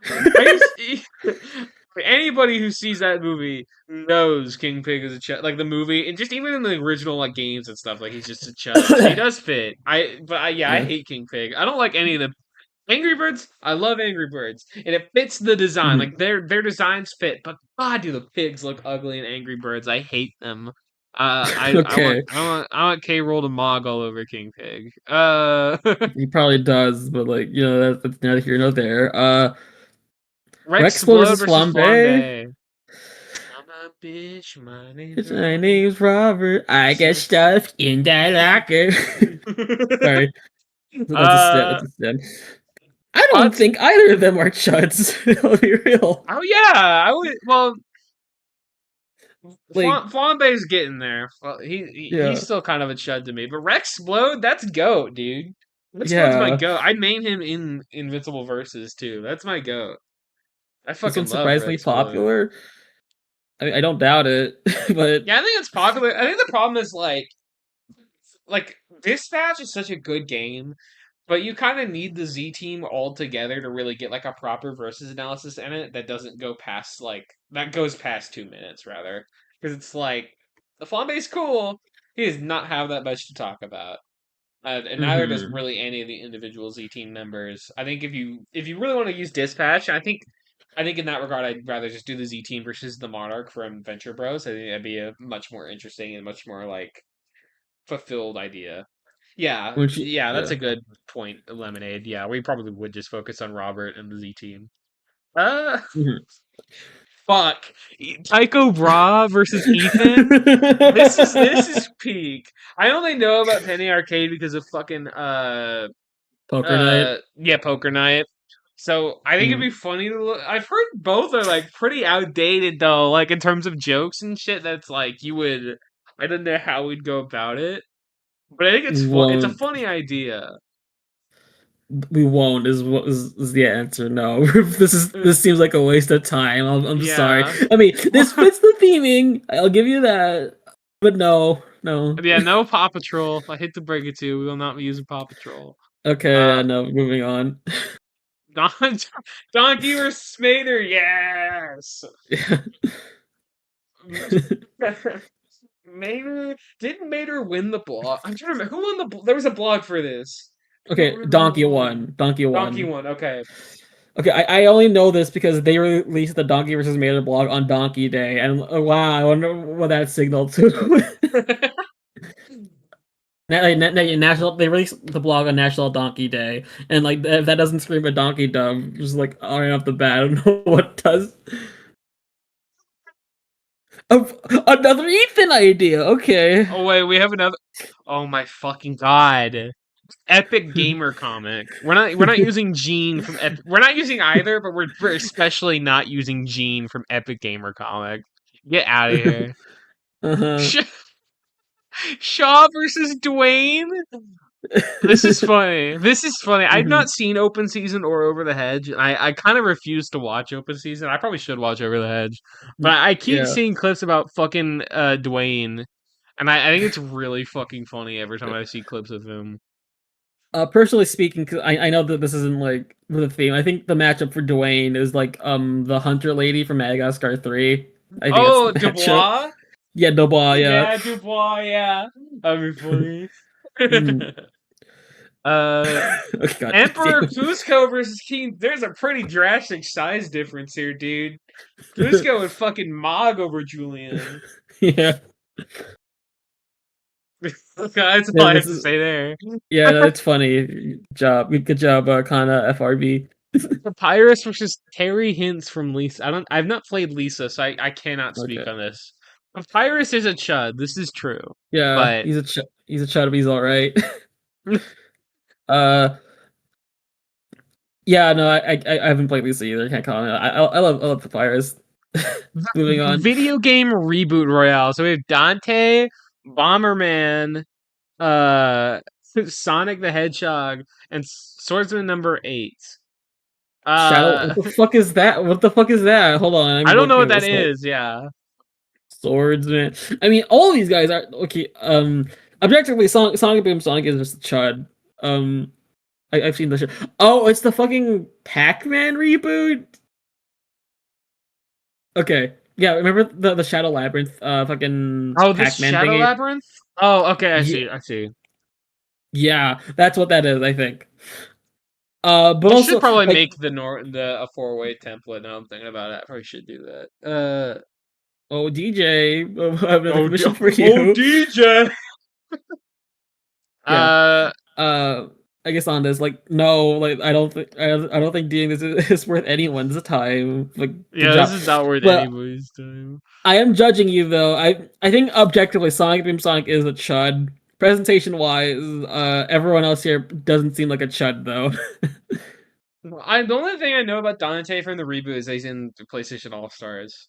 I just anybody who sees that movie knows King Pig is a chud. Like the movie, and just even in the original like games and stuff, like he's just a chud. So he does fit. Yeah, I yeah. hate King Pig. I don't like any of the Angry Birds. I love Angry Birds, and it fits the design. Mhm. Like their designs fit. But God, do the pigs look ugly in Angry Birds? I hate them. Okay. I want K. Rool to mog all over King Pig. He probably does, but like, you know, that's neither here nor there. Rex Rexplode Explode versus versus Flambe. Flambe. I'm a bitch. My name's My Robert. name's Robert. I get So- stuff in that locker. Sorry, that's a step. uh, That's a step. I don't Pods. think either of them are chuds. I'll be real. Oh yeah, I would. Well, Like, Flambe's getting there. Well, he's yeah, still kind of a chud to me. But Rex Explode, that's goat, dude. Rex Explode's my yeah. goat. I main him in Invincible Versus too. That's my goat. I This fucking one's love surprisingly Rex Explode. popular. I mean, I don't doubt it, but Yeah, I think it's popular. I think the problem is like Dispatch is such a good game, but you kind of need the Z team all together to really get like a proper versus analysis in it that doesn't go past like that goes past 2 minutes rather because it's like the Flambe's cool. He does not have that much to talk about, and neither does mhm. really any of the individual Z team members. I think if you really want to use Dispatch, I think in that regard I'd rather just do the Z team versus the Monarch from Venture Bros. I think that'd be a much more interesting and much more like fulfilled idea. Yeah, Which, yeah, that's yeah. a good point, Lemonade. Yeah, we probably would just focus on Robert and the Z team. Uh, Mhm. fuck. Tycho Brahe versus Ethan. This is peak. I only know about Penny Arcade because of fucking Poker night. yeah, Poker Night. So I think it'd Mm, be funny to look. I've heard both are like pretty outdated though, like in terms of jokes and shit. That's like you would. I don't know how we'd go about it, but I think it's we fun. It's a won't. funny idea. We won't is what is the answer. No, this seems like a waste of time. I'm sorry. Yeah, I mean, this fits the theming. I'll give you that. But no, no. yeah. No Paw Patrol. I hate to break it to you, we will not be using Paw Patrol. Okay, Uh, no. Moving on. Don Donkey versus Smader. Yes. Mater didn't Mater win the blog? I'm trying to remember who won the. There was a blog for this. I don't Okay, remember who Donkey won. won. Donkey Donkey won. won. Okay. Okay, I only know this because they released the Donkey versus Mater blog on Donkey Day, and wow, I wonder what that signaled to. National, they released the blog on National Donkey Day, and like if that doesn't scream a donkey dub, just like right off the bat, I don't know what does. Oh, another Ethan idea. Okay. Oh wait, we have another. Oh my fucking god! Epic Gamer comic. We're not using Gene from Epic. We're not using either, but we're especially not using Gene from Epic Gamer comic. Get out of here. Uh-huh. Shaw versus Dwayne. This is funny. This is funny. I've Hmm. not seen Open Season or Over the Hedge. I kind of refuse to watch Open Season. I probably should watch Over the Hedge, but I keep Yeah. seeing clips about fucking Dwayne, and I think it's really fucking funny every time I see clips of him. Personally speaking, because I know that this isn't like the theme. I think the matchup for Dwayne is like the Hunter lady from Madagascar 3. I think that's the Oh, matchup. Dubois. Yeah, Dubois, yeah. Yeah, Dubois. Yeah, that'd be funny. Mm. uh, Okay, god Emperor damn Cusco versus King. There's a pretty drastic size difference here, dude. Cusco would fucking mog over Julian. Yeah. That's all Yeah, I this have to is say there. yeah, no, it's funny. Good job, Kana FRB. Papyrus versus Terry Hints from Lisa. I've not played Lisa, so I cannot speak Okay. on this. Papyrus is a chud. This is true, Yeah, but he's a chud, he's all right. uh, yeah, no, I haven't played Lisa either. Can't comment. I love Papyrus. Moving on. video game reboot royale. So we have Dante, Bomberman, uh, Sonic the Hedgehog, and Swordsman number 8. Shadow. What Uh, the fuck is that? What the fuck is that? Hold on, I I'm don't know looking what at that this. is. Yeah. Swordsman. I mean, all these guys are okay. Objectively, Sonic Boom Sonic is just a chud. Um, I've seen the show. Oh, it's the fucking Pac-Man reboot. Okay, yeah. Remember the Shadow Labyrinth, fucking Oh, this Pac-Man Shadow thingy? Labyrinth. Oh, okay. I Yeah, see. I see. yeah, that's what that is. I think. But I should also probably like, make a 4-way template. Now I'm thinking about it. I probably should do that. oh DJ, I have another Oh, commission for oh, you. DJ. Yeah. Uh, uh I guess on this, like, no, like I don't think doing this is worth anyone's time. Like, good yeah, this job. is not worth But anybody's time. I am judging you though. I think objectively Sonic Boom Sonic is a chud. Presentation wise, everyone else here doesn't seem like a chud though. The only thing I know about Dante from the reboot is that he's in the PlayStation All Stars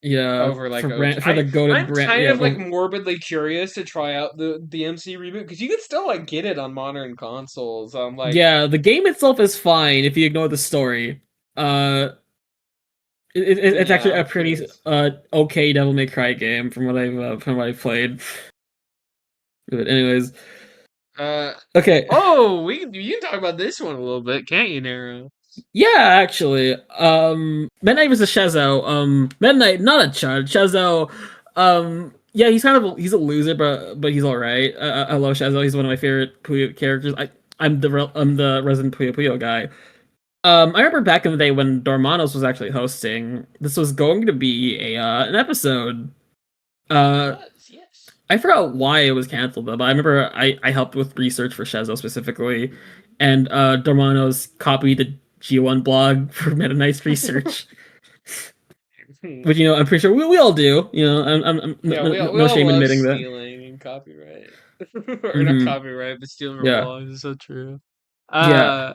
Yeah, over like OG. for the goaded I'm brand, kind yeah, of like morbidly curious to try out the MC reboot because you can still like get it on modern consoles. Like yeah, the game itself is fine if you ignore the story. Uh it's yeah, actually a I'm pretty curious. okay Devil May Cry game from what I've played. But anyways, Uh okay. oh, you can talk about this one a little bit, can't you, Nero? Yeah, actually. Midnight versus Shezo. Midnight, not a chud. Shezo, yeah, he's a loser, but he's all right. I love Shezo. He's one of my favorite Puyo characters. I'm the resident Puyo Puyo guy. I remember back in the day when Dormanos was actually hosting. This was going to be a an episode. It Uh, was, yes. I forgot why it was canceled though, but I remember I helped with research for Shezo specifically, and Dormanos copied the G1 blog for Meta Knight's research. which I'm pretty sure we all do. I'm Yeah, we no all shame in love admitting that. stealing and copyright, or not Hmm. copyright, but stealing from Yeah, belongs. It's so true. yeah. Uh,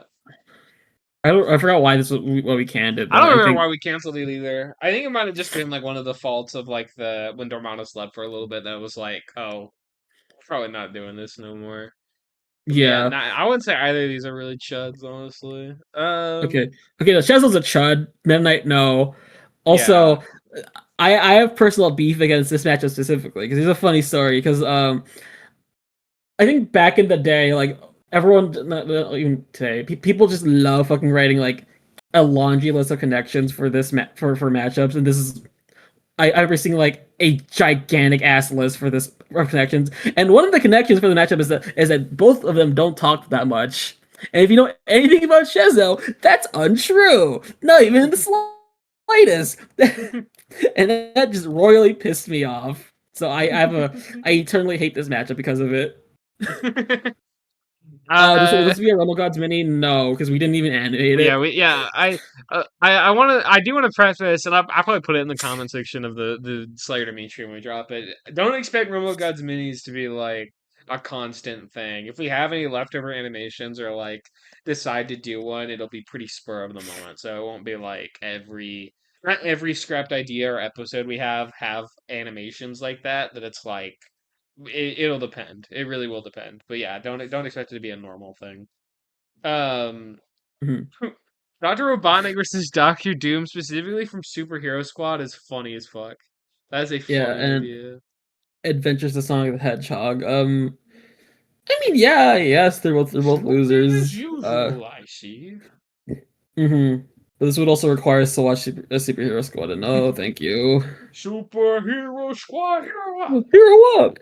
I forgot why this was what we canned it, I but don't I remember think why we canceled it either. I think it might have just been like one of the faults of like the when Dormano slept for a little bit. That was like, oh, we're probably not doing this no more. But yeah, yeah. I wouldn't say either of these are really chuds, honestly. Okay, okay. The Chesel's a chud. Meta Knight, no. Yeah, Also, I have personal beef against this matchup specifically because it's a funny story. Because I think back in the day, like everyone, not even today, people just love fucking writing like a laundry list of connections for for matchups, and this is I ever seen like a gigantic ass list for this for connections, and one of the connections for the matchup is that both of them don't talk that much. And if you know anything about Shezo, that's untrue. Not even in the slightest. And that just royally pissed me off. So I eternally hate this matchup because of it. This will uh, this be a Rumble Gods mini? No, because we didn't even animate yeah, it. I want to, I do want to preface, and I'll probably put it in the comment section of the Slayer Dimitri when we drop it. Don't expect Robo Gods minis to be like a constant thing. If we have any leftover animations or like decide to do one, it'll be pretty spur of the moment. So it won't be like not every scrapped idea or episode we have animations like that. That it's like it'll depend. It really will depend. But yeah, don't expect it to be a normal thing. Um. Mhm. Dr. Robotnik versus Doctor Doom, specifically from Superhero Squad, is funny as fuck. That is a Yeah, funny and idea. Adventures of Sonic the Hedgehog. I mean, yeah, yes, they're both Smoking as losers. usual, I see. But this would also require us to watch a Superhero Squad, and no, thank you. Superhero Squad, hero up! Hero up.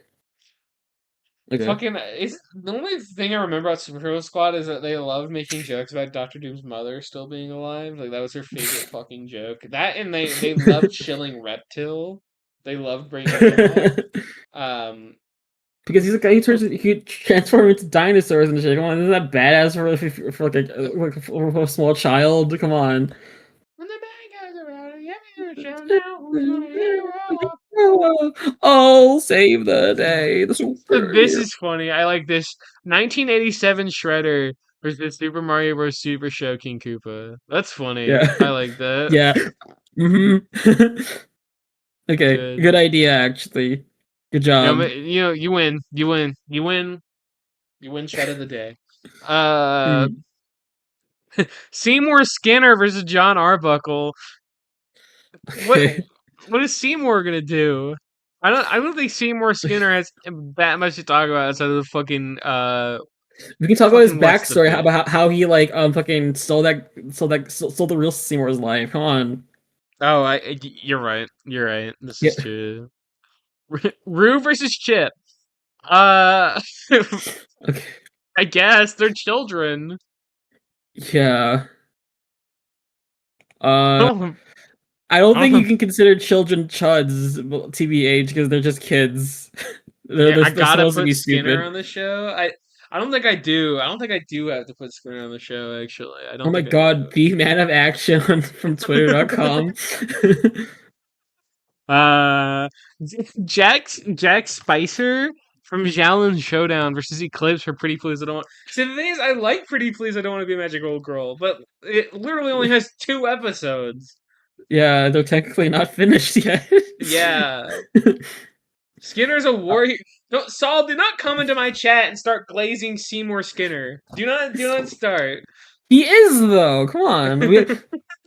Okay. Fucking, is the only thing I remember about Superhero Squad is that they love making jokes about Doctor Doom's mother still being alive. Like that was her favorite fucking joke. That and they loved shilling Reptile. They loved bringing him up. Um, Because he's a guy he transforms into dinosaurs and shit. Come on, isn't that badass for like for a small child? Come on. when the bad guys are out, yeah, you show now who's gonna hero up. Oh, save the day, the This superhero. is funny. I like this 1987 Shredder versus Super Mario Bros. Super Show King Koopa. That's funny. Yeah, I like that. yeah. Okay, Good. good idea actually. Good job. You win. You win. You win. You win Shred of the day. Uh, Mhm. Seymour Skinner versus John Arbuckle. What Okay, what is Seymour gonna do? I don't think Seymour Skinner has that much to talk about outside of the we can talk about his fucking what's the backstory. How bit? about how he like fucking stole the real Seymour's life. Come on. Oh, you're right. You're right. This Yeah. is true. Rue versus Chip. Uh, Okay. I guess they're children. Yeah. I Uh, don't, I don't I think you don't, can consider children chuds, TBH, because they're just kids. they're, yeah, they're I they're gotta supposed to put be Skinner stupid. on the show. I don't think I do. I don't think I do have to put Skinner on the show. Actually, I Oh don't my think I god, the man of action from Twitter.com. Uh, Jack Spicer from Xiaolin Showdown versus Eclipse for Pretty Please I Don't Want. See, the thing is, I like Pretty Please I Don't Want to Be a Magic Old Girl, but it literally only has 2 episodes. Yeah, they're technically not finished yet. Yeah, Skinner's a warrior. Don't Saul, do not come into my chat and start glazing Seymour Skinner. Do not start. He is though. Come on,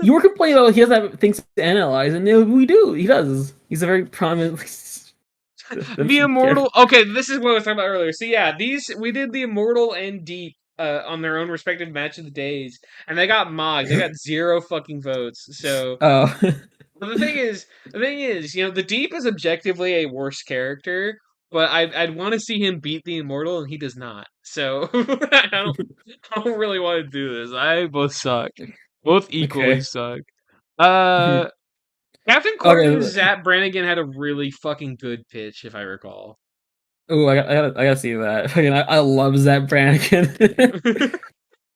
you were complaining about he doesn't have things to analyze, and we do. He does. He's a very prominent The character. Immortal. Okay, this is what I was talking about earlier. So yeah, these we did the Immortal and Deep on their own respective match of the days, and they got mocked. They got zero fucking votes. So, Oh, but the thing is, the Deep is objectively a worse character, but I'd want to see him beat the Immortal, and he does not. So I don't really want to do this. I both suck. Both equally okay. suck. Uh, Captain Court Okay. versus Zap Brannigan had a really fucking good pitch, if I recall. Oh, I gotta see that. Fucking, I love Zach Brannigan.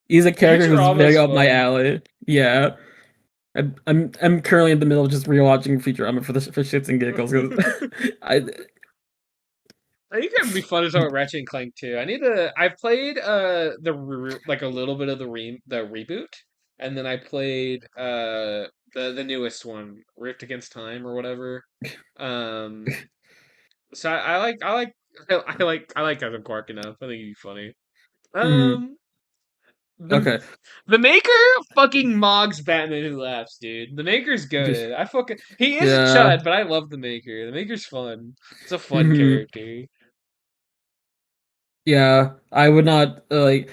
He's a character Future who's very almost up my fun. alley. Yeah. I'm currently in the middle of just rewatching Futurama for shits and giggles because I I think it'd be fun to talk about Ratchet and Clank too. I need to. I played like a little bit of the reboot, and then I played the newest one, Rift Against Time or whatever. Um, so I like Evan Clark enough. I think he'd be funny. mhm. Um, the Okay, the Maker fucking mogs Batman Who Laughs, dude. The Maker's just good. He is a yeah. chud, but I love the Maker. The Maker's fun. It's a fun Mhm. character. Yeah, I would not like.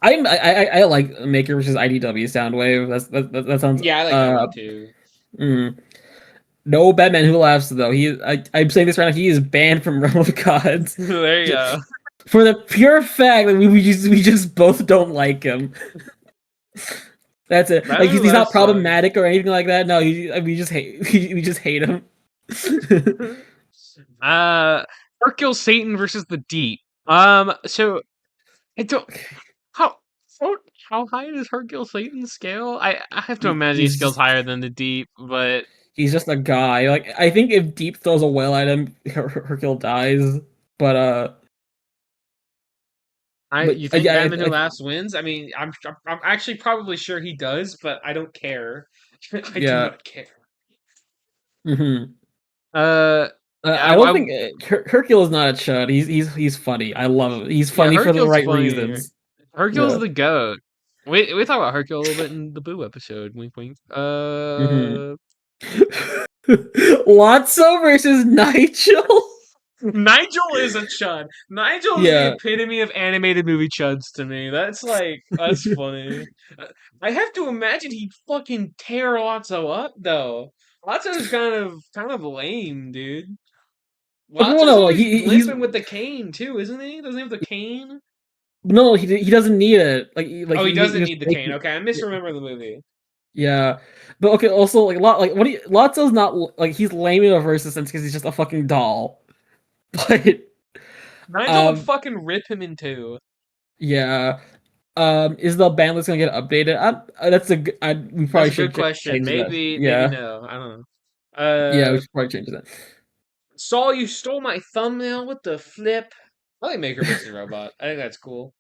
I like Maker versus IDW Soundwave. That sounds Yeah, I like that one too. mm. No Batman Who Laughs though. I'm saying this right now. He is banned from Realm of Gods There you go. for the pure fact that we just both don't like him. That's it. Like Batman Who he's not Laughs sucks. problematic or anything like that. No, we just hate we just hate him. uh, Hercule Satan versus the Deep. So I don't how how how high does Hercule Satan scale? I have to imagine he He's scales just higher than the Deep, but he's just a guy. Like I think if Deep throws a well at him, Hercule dies. But you think yeah, Batman Who Laughs wins? I mean, I'm actually probably sure he does, but I don't care. I do yeah. not care. Hmm. Uh, I don't think Hercule is not a chud. He's funny. I love him. He's yeah, funny for the Hercule's right funny. reasons. Hercule's Yeah. the goat. We talk about Hercule a little bit in the Boo episode. Wink, wink. Hmm. Lotso versus Nigel. Nigel is a chud. Nigel is the Yeah. epitome of animated movie chuds to me. That's funny. Uh, I have to imagine he'd fucking tear Lotso up though. Lotso's kind of lame, dude. Okay, well, Lotso's no, always he's limping with the cane too, isn't he? Doesn't he have the cane? no, he doesn't need it. Oh, he He doesn't just need the make cane. Okay, I misremember the movie. yeah. But okay, also like what do you, Lotso's not like he's lame in a versus sense because he's just a fucking doll. But Nigel would um fucking rip him in two. yeah. Is the ban list gonna get updated? That's a we That's probably a good should question. change that. Maybe Yeah, no. I don't know. yeah, we should probably change that. Saul, you stole my thumbnail with the flip. I like Maker versus Robot. I think that's cool.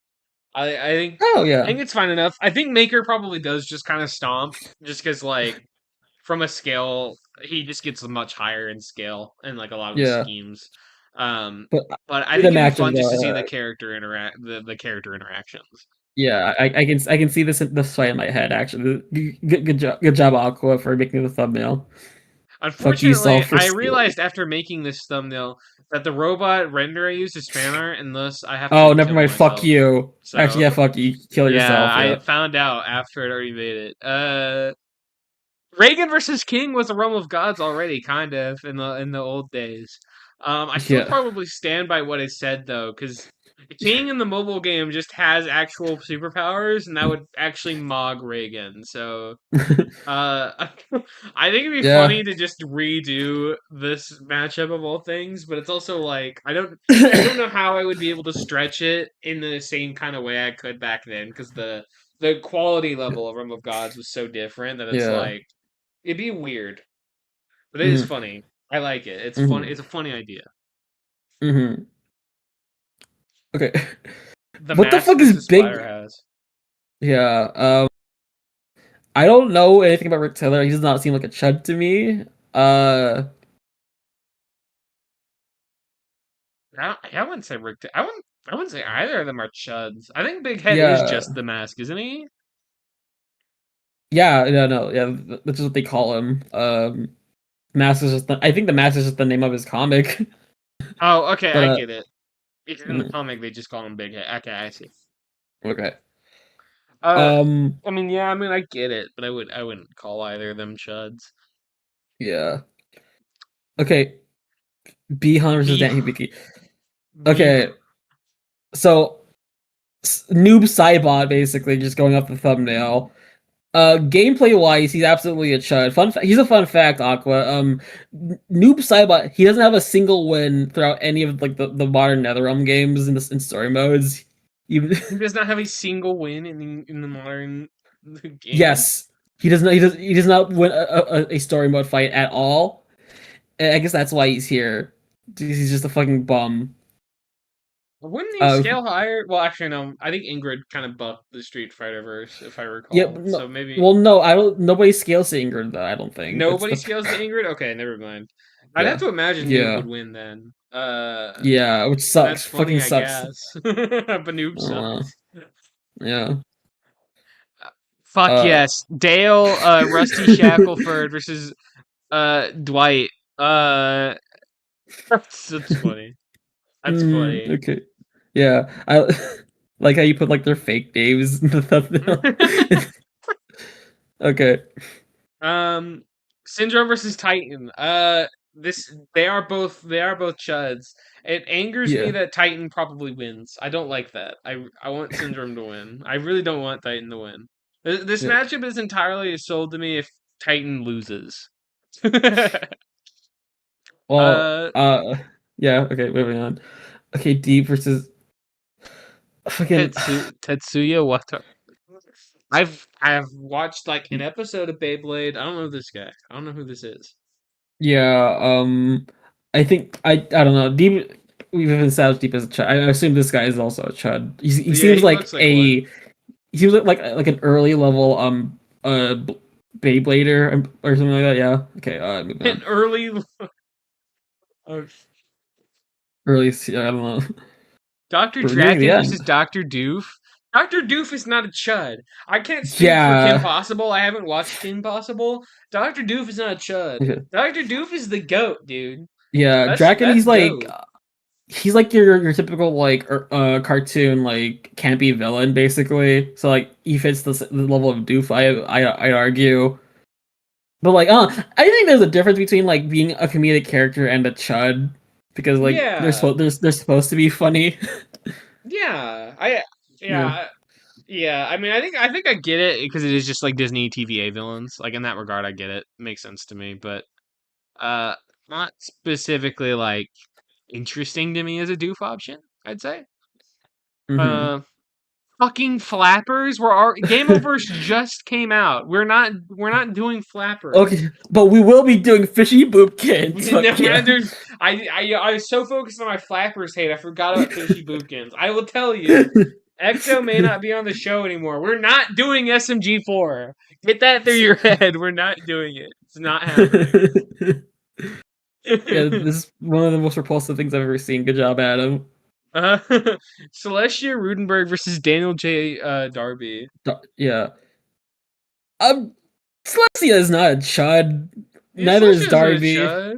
Oh I yeah, think it's fine enough. I think Maker probably does just kind of stomp, just because like from a scale, he just gets much higher in scale in like a lot of the yeah. schemes. But But I the think it'd be matches fun just to see though, the the character interactions. yeah, I can see this fight in my head actually. Good job, Aqua, for making the thumbnail. Fuck you, Saul, Unfortunately, for I stealing. realized after making this thumbnail that the robot render I used is fan art, and thus I have to Oh, never kill mind. Fuck myself. you. Actually, So yeah, fuck you. Kill yeah, yourself. I Yeah, found out after it already made it. Reagan versus King was a realm of gods already, kind of in the old days. I still yeah. probably stand by what I said though, because King in the mobile game just has actual superpowers, and that would actually mog Reagan. So I think it'd be Yeah. funny to just redo this matchup of all things, but it's also like I don't know how I would be able to stretch it in the same kind of way I could back then, because the quality level of Realm of Gods was so different that it's Yeah. like it'd be weird, but it is Hmm. funny. I like it. It's fun. Hmm. It's a funny idea. Hmm. Okay. The What the Mask fuck is versus big? Splatterhouse. Yeah. I don't know anything about Rick Taylor. He does not seem like a chud to me. Uh, I wouldn't say I wouldn't say either of them are chuds. I think Big Head is just yeah. the mask, isn't he? Yeah, no, no, yeah, that's just what they call him. Mask is just I think the Mask is just the name of his comic. Oh, okay, But I get it. Because in the mm, comic they just call him Big Head. Okay, I see. okay. Uh, Um, I mean, yeah, I mean, I get it, but I wouldn't call either of them chuds. yeah. Okay, B Hunter versus B Dan Hibiki. B. Okay, so noob Cybot basically just going off the thumbnail. Gameplay wise, he's absolutely a chud. He's a fun fact, Aqua. Noob Saibot, he doesn't have a single win throughout any of like the modern NetherRealm games in story modes. Even He does not have a single win in the modern games. yes, He does not win a story mode fight at all. And I guess that's why he's here. He's just a fucking bum. Wouldn't he Uh, scale higher? Well, actually, no. I think Ingrid kind of buffed the Street Fighter verse, if I yeah, recall. So no, maybe well, no, I don't. Nobody scales to Ingrid though. I don't think it's nobody the scales to Ingrid. Okay, never mind. I'd have yeah, to imagine Noob yeah, would win then. yeah, which That's sucks. funny, Fucking I sucks. guess. But Noob Uh, sucks. yeah. Fuck Uh, yes, Dale, Rusty Shackelford versus Dwight. Uh, that's funny. That's funny. okay. Yeah, I like how you put like their fake names in the thumbnail. Okay. Um, Syndrome versus Titan. This they are both chuds. It angers me Yeah. that Titan probably wins. I don't like that. I want Syndrome to win. I really don't want Titan to win. This Yeah. matchup is entirely sold to me if Titan loses. Well, uh, yeah, okay, moving on. Okay, Deep versus fucking Tetsuya Wataru. I've watched like an episode of Beyblade. I don't know this guy. I don't know who this is. yeah, I think I don't know. Deep we've been established Deep as a chud. I assume this guy is also a chud. He Yeah, seems he like looks like one. he seems like an early level Beyblader or something like that. Yeah. Okay, moving An on. early. uh, Early I don't know. Dr. We're nearing the Draken end. versus Dr. Doof. Dr. Doof is not a chud. I can't speak for Kim Yeah. Possible. I haven't watched Kim Possible. Dr. Doof is not a chud. Okay. Dr. Doof is the goat, dude. Yeah, That's Draken, goat. he's like your typical like cartoon like campy villain basically. So like he fits the level of doof I argue. But like I think there's a difference between like being a comedic character and a chud because like Yeah. they're supposed to be funny. Yeah. Yeah. Yeah. Yeah. I mean, I think I get it because it is just like Disney TVA villains. Like in that regard, I get it. Makes sense to me, but uh not specifically like interesting to me as a doof option, I'd say. Hmm. Uh Fucking flappers. Our Game Over's just came out. We're not doing flappers. Okay, but we will be doing fishy boopkins. No, Fuck we're not yeah. doing. I was so focused on my flappers hate, I forgot about Fishy Boopkins. I will tell you, Exo may not be on the show anymore. We're not doing SMG4. Get that through your head. We're not doing it. It's not happening. Yeah, this is one of the most repulsive things I've ever seen. Good job, Adam. uh, Celestia Rudenberg versus Daniel J. Darby. Yeah. Um, Celestia is not a chud. Yeah, Neither is Celestia's a Darby. chud.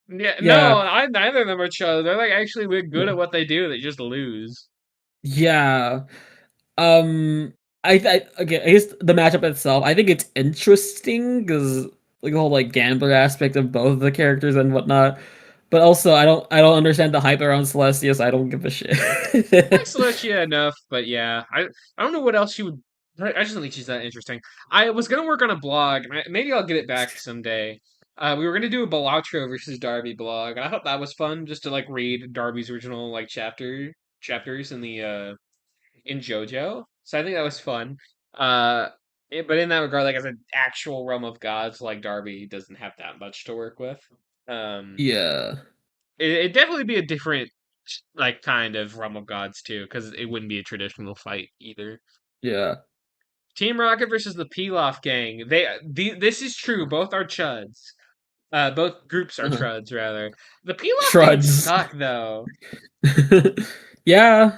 Yeah, no, Yeah, neither of them are chud. They're like actually good yeah, at what they do. They just lose. yeah. Um, okay. I guess the matchup itself, I think it's interesting because like the whole like gambler aspect of both of the characters and whatnot. But also, I don't understand the hype around Celestia, so I don't give a shit. I like Celestia enough, but yeah, I don't know what else she would. I just don't think she's that interesting. I was gonna work on a blog, and maybe I'll get it back someday. We were gonna do a Balatro versus Darby blog, and I thought that was fun, just to like read Darby's original like chapters in the in JoJo. So I think that was fun. But in that regard, like as an actual realm of gods, like Darby doesn't have that much to work with. Um, Yeah, it'd definitely be a different like kind of realm of gods too, because it wouldn't be a traditional fight either. yeah. Team Rocket versus the Pilaf gang. This is true. Both are chuds. Both groups are Uh-huh. truds rather. The Pilaf gang Truds. suck though. Yeah.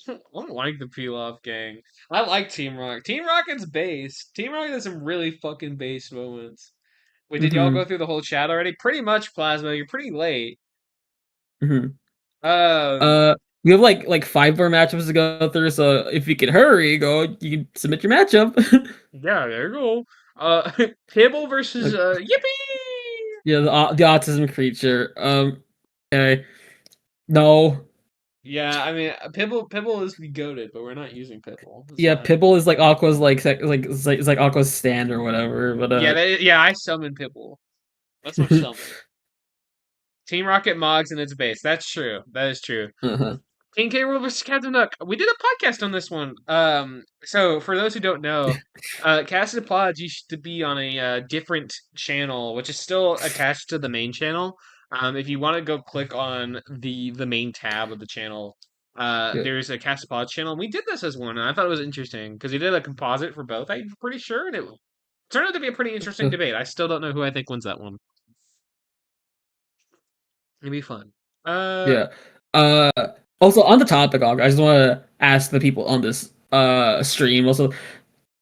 I don't like the Pilaf gang. I like Team Rocket. Team Rocket's base. Team Rocket has some really fucking base moments. Wait, did y'all go Hmm. through the whole chat already? Pretty much, Plasma. You're pretty late. Hmm. Um, Uh, we have like five more matchups to go through, so if you can hurry, you can submit your matchup. yeah, there you go. Pibble versus Like, Yippee. yeah, the autism creature. Okay, no, Yeah, I mean, Pibble is goaded, but we're not using Pibble. It's yeah, not. Pibble is like Aqua's it's like Aqua's stand or whatever, but Yeah, I summon Pibble. That's my summon. Team Rocket Mogs in its base. That's true. That is true. uh-huh. King K. Rool versus Captain Duck. We did a podcast on this one. So for those who don't know, Cast of Pods used to be on a different channel, which is still attached to the main channel. If you want to go click on the main tab of the channel, Yeah. there's a Cast of Pods channel. And we did this as one, and I thought it was interesting because we did a composite for both. I'm pretty sure, and it turned out to be a pretty interesting debate. I still don't know who I think wins that one. It'd be fun. Uh, Yeah. Uh, Also on the topic, I just want to ask the people on this stream. Also,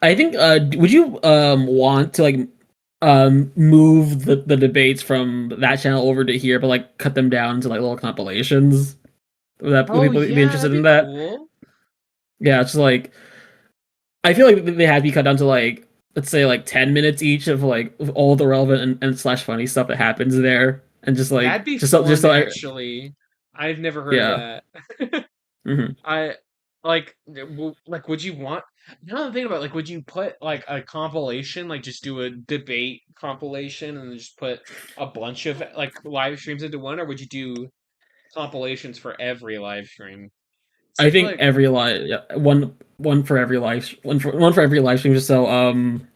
I think would you want to like move the debates from that channel over to here, but like cut them down to like little compilations? Would oh people be yeah, interested that'd in be that? cool. Yeah, it's just like I feel like they had to be cut down to like let's say like 10 minutes each of like of all the relevant and slash funny stuff that happens there, and just like That'd be just fun, so I actually. I've never heard of yeah. that. Hmm. I like. Would you want? Now I'm thinking about like, would you put like a compilation, like just do a debate compilation, and then just put a bunch of like live streams into one, or would you do compilations for every live stream? So I I feel think like every live yeah, one for every live one for every live stream just so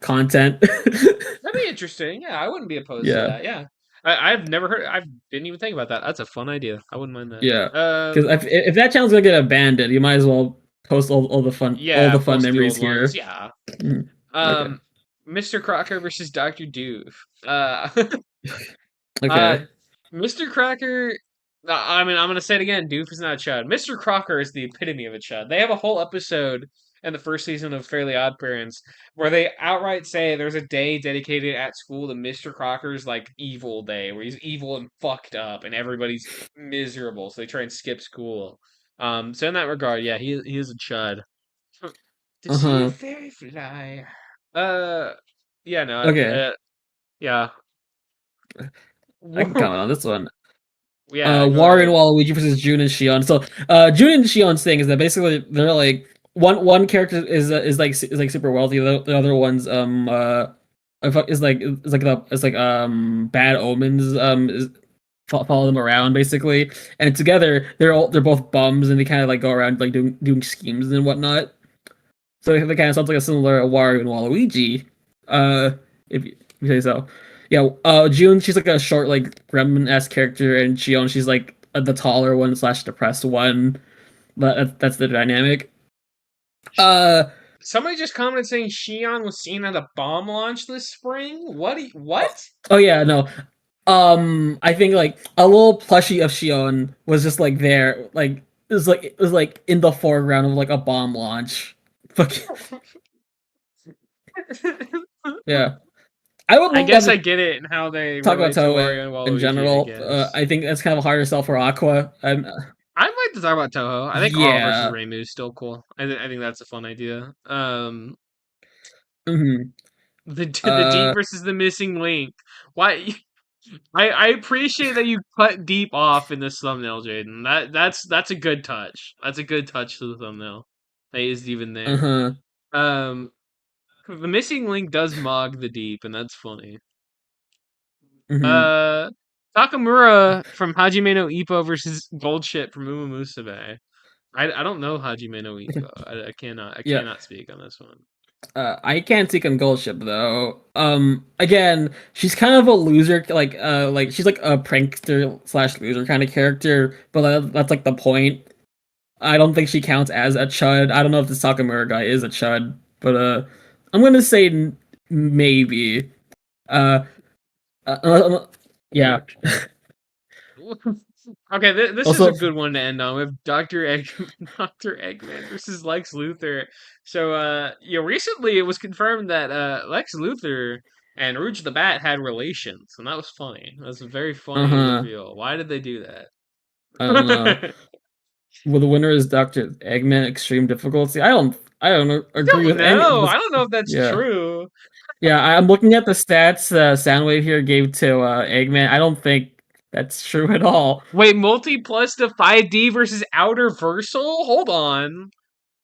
content. that'd be interesting. Yeah, I wouldn't be opposed to Yeah, that. Yeah, I've never heard. I didn't even think about that. That's a fun idea. I wouldn't mind yeah. that. Because if that channel's gonna get abandoned, you might as well post all Yeah, the fun post the memories old ones. here. Yeah. Mm, okay. Um, Mr. Crocker versus Dr. Doof. Uh, Okay. Mr. Crocker. I mean, I'm gonna say it again. Doof is not a chud. Mr. Crocker is the epitome of a chud. They have a whole episode in the first season of Fairly Odd Parents where they outright say there's a day dedicated at school to Mr. Crocker's like evil day, where he's evil and fucked up, and everybody's miserable, so they try and skip school. So in that regard, yeah, he is a chud. To Uh see a huh. fairy fly. Uh, yeah, no, Okay. yeah. I can comment on this one. Yeah, go Wario and ahead. Waluigi versus June and Shion. So, June and Shion's thing is that basically they're like one character is like super wealthy. The other one's is like bad omens follow them around basically, and together they're both bums and they kind of like go around like doing schemes and whatnot. So it kind of sounds like a similar Wario and Waluigi, uh, if you say so. Yeah, June, she's like a short, like Gremlin-esque character, and Shion, she's like the taller one slash depressed one. But that's the dynamic. Uh, Somebody just commented saying Shion was seen at a bomb launch this spring. What? oh yeah, no. I think like a little plushie of Shion was just like there, like it was like in the foreground of like a bomb launch. Fuck yeah. I would I love guess to I get it and how they talk about relate to Toho Wario and in Waluigi. I general. guess I think that's kind of a harder sell for Aqua. I'd like to talk about Toho. I think All versus Yeah. Reimu is still cool. I think that's a fun idea. Hmm. The deep Uh. versus the missing link. Why? I appreciate that you cut deep off in this thumbnail, Jaden. That's a good touch. That's a good touch to the thumbnail. That is even Uh there. huh. Um, the missing link does mog the deep, and that's funny. Hmm. Uh, Takamura from Hajime no Ippo versus Goldship from Uma Musume. I don't know Hajime no Ippo. I Yeah. cannot speak on this one. I can't take on Gold Ship though. Again, she's kind of a loser, like she's like a prankster slash loser kind of character, but that's like the point. I don't think she counts as a chud. I don't know if this Takamura guy is a chud, but I'm gonna say maybe. Uh, yeah. Okay, this is a Also, good one to end on. We have Dr. Eggman versus Lex Luthor. So, recently it was confirmed that Lex Luthor and Rouge the Bat had relations, and that was funny. That was a very uh funny huh. reveal. Why did they do I don't know. that? Well, the winner is Dr. Eggman Extreme Difficulty. I don't agree Don't with any of know. this. I don't know if that's Yeah. true. Yeah, I'm looking at the stats Soundwave here gave to Eggman. I don't think that's true at all. Wait, multi plus to 5D versus outer versal? Hold on.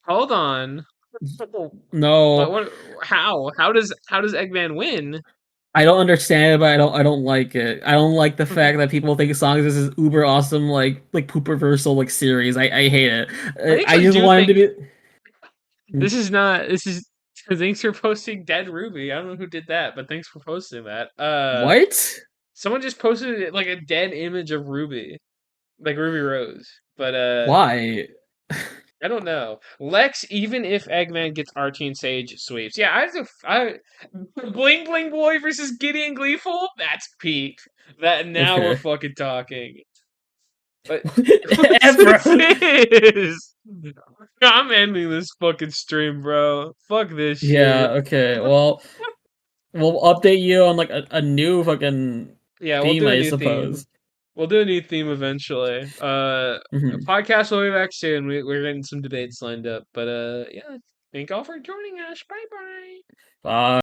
Hold on. No. What how? How does Eggman win? I don't understand it, but I don't like it. I don't like the fact that people think songs is this uber awesome like poop reversal like series. I hate it. Thanks, I I just do wanted to think be. this is not. This is thanks for posting Dead Ruby. I don't know who did that, but thanks for posting that. What? Someone just posted it like a dead image of Ruby, like Ruby Rose. But Why? I don't know. Lex, even if Eggman gets Archie and Sage sweeps, yeah, I Bling Bling Boy versus Gideon Gleeful. That's peak. That now we're Okay. fucking talking. But what's Ever. this? I'm ending this fucking stream, bro. Fuck this Yeah, shit. okay. Well, we'll update you on like a new fucking Yeah, we'll theme, do a I new theme. suppose. We'll do a new theme eventually. Mhm. Podcast will be back soon. We're getting some debates lined up, but yeah, thank y'all for joining us. Bye bye. Bye.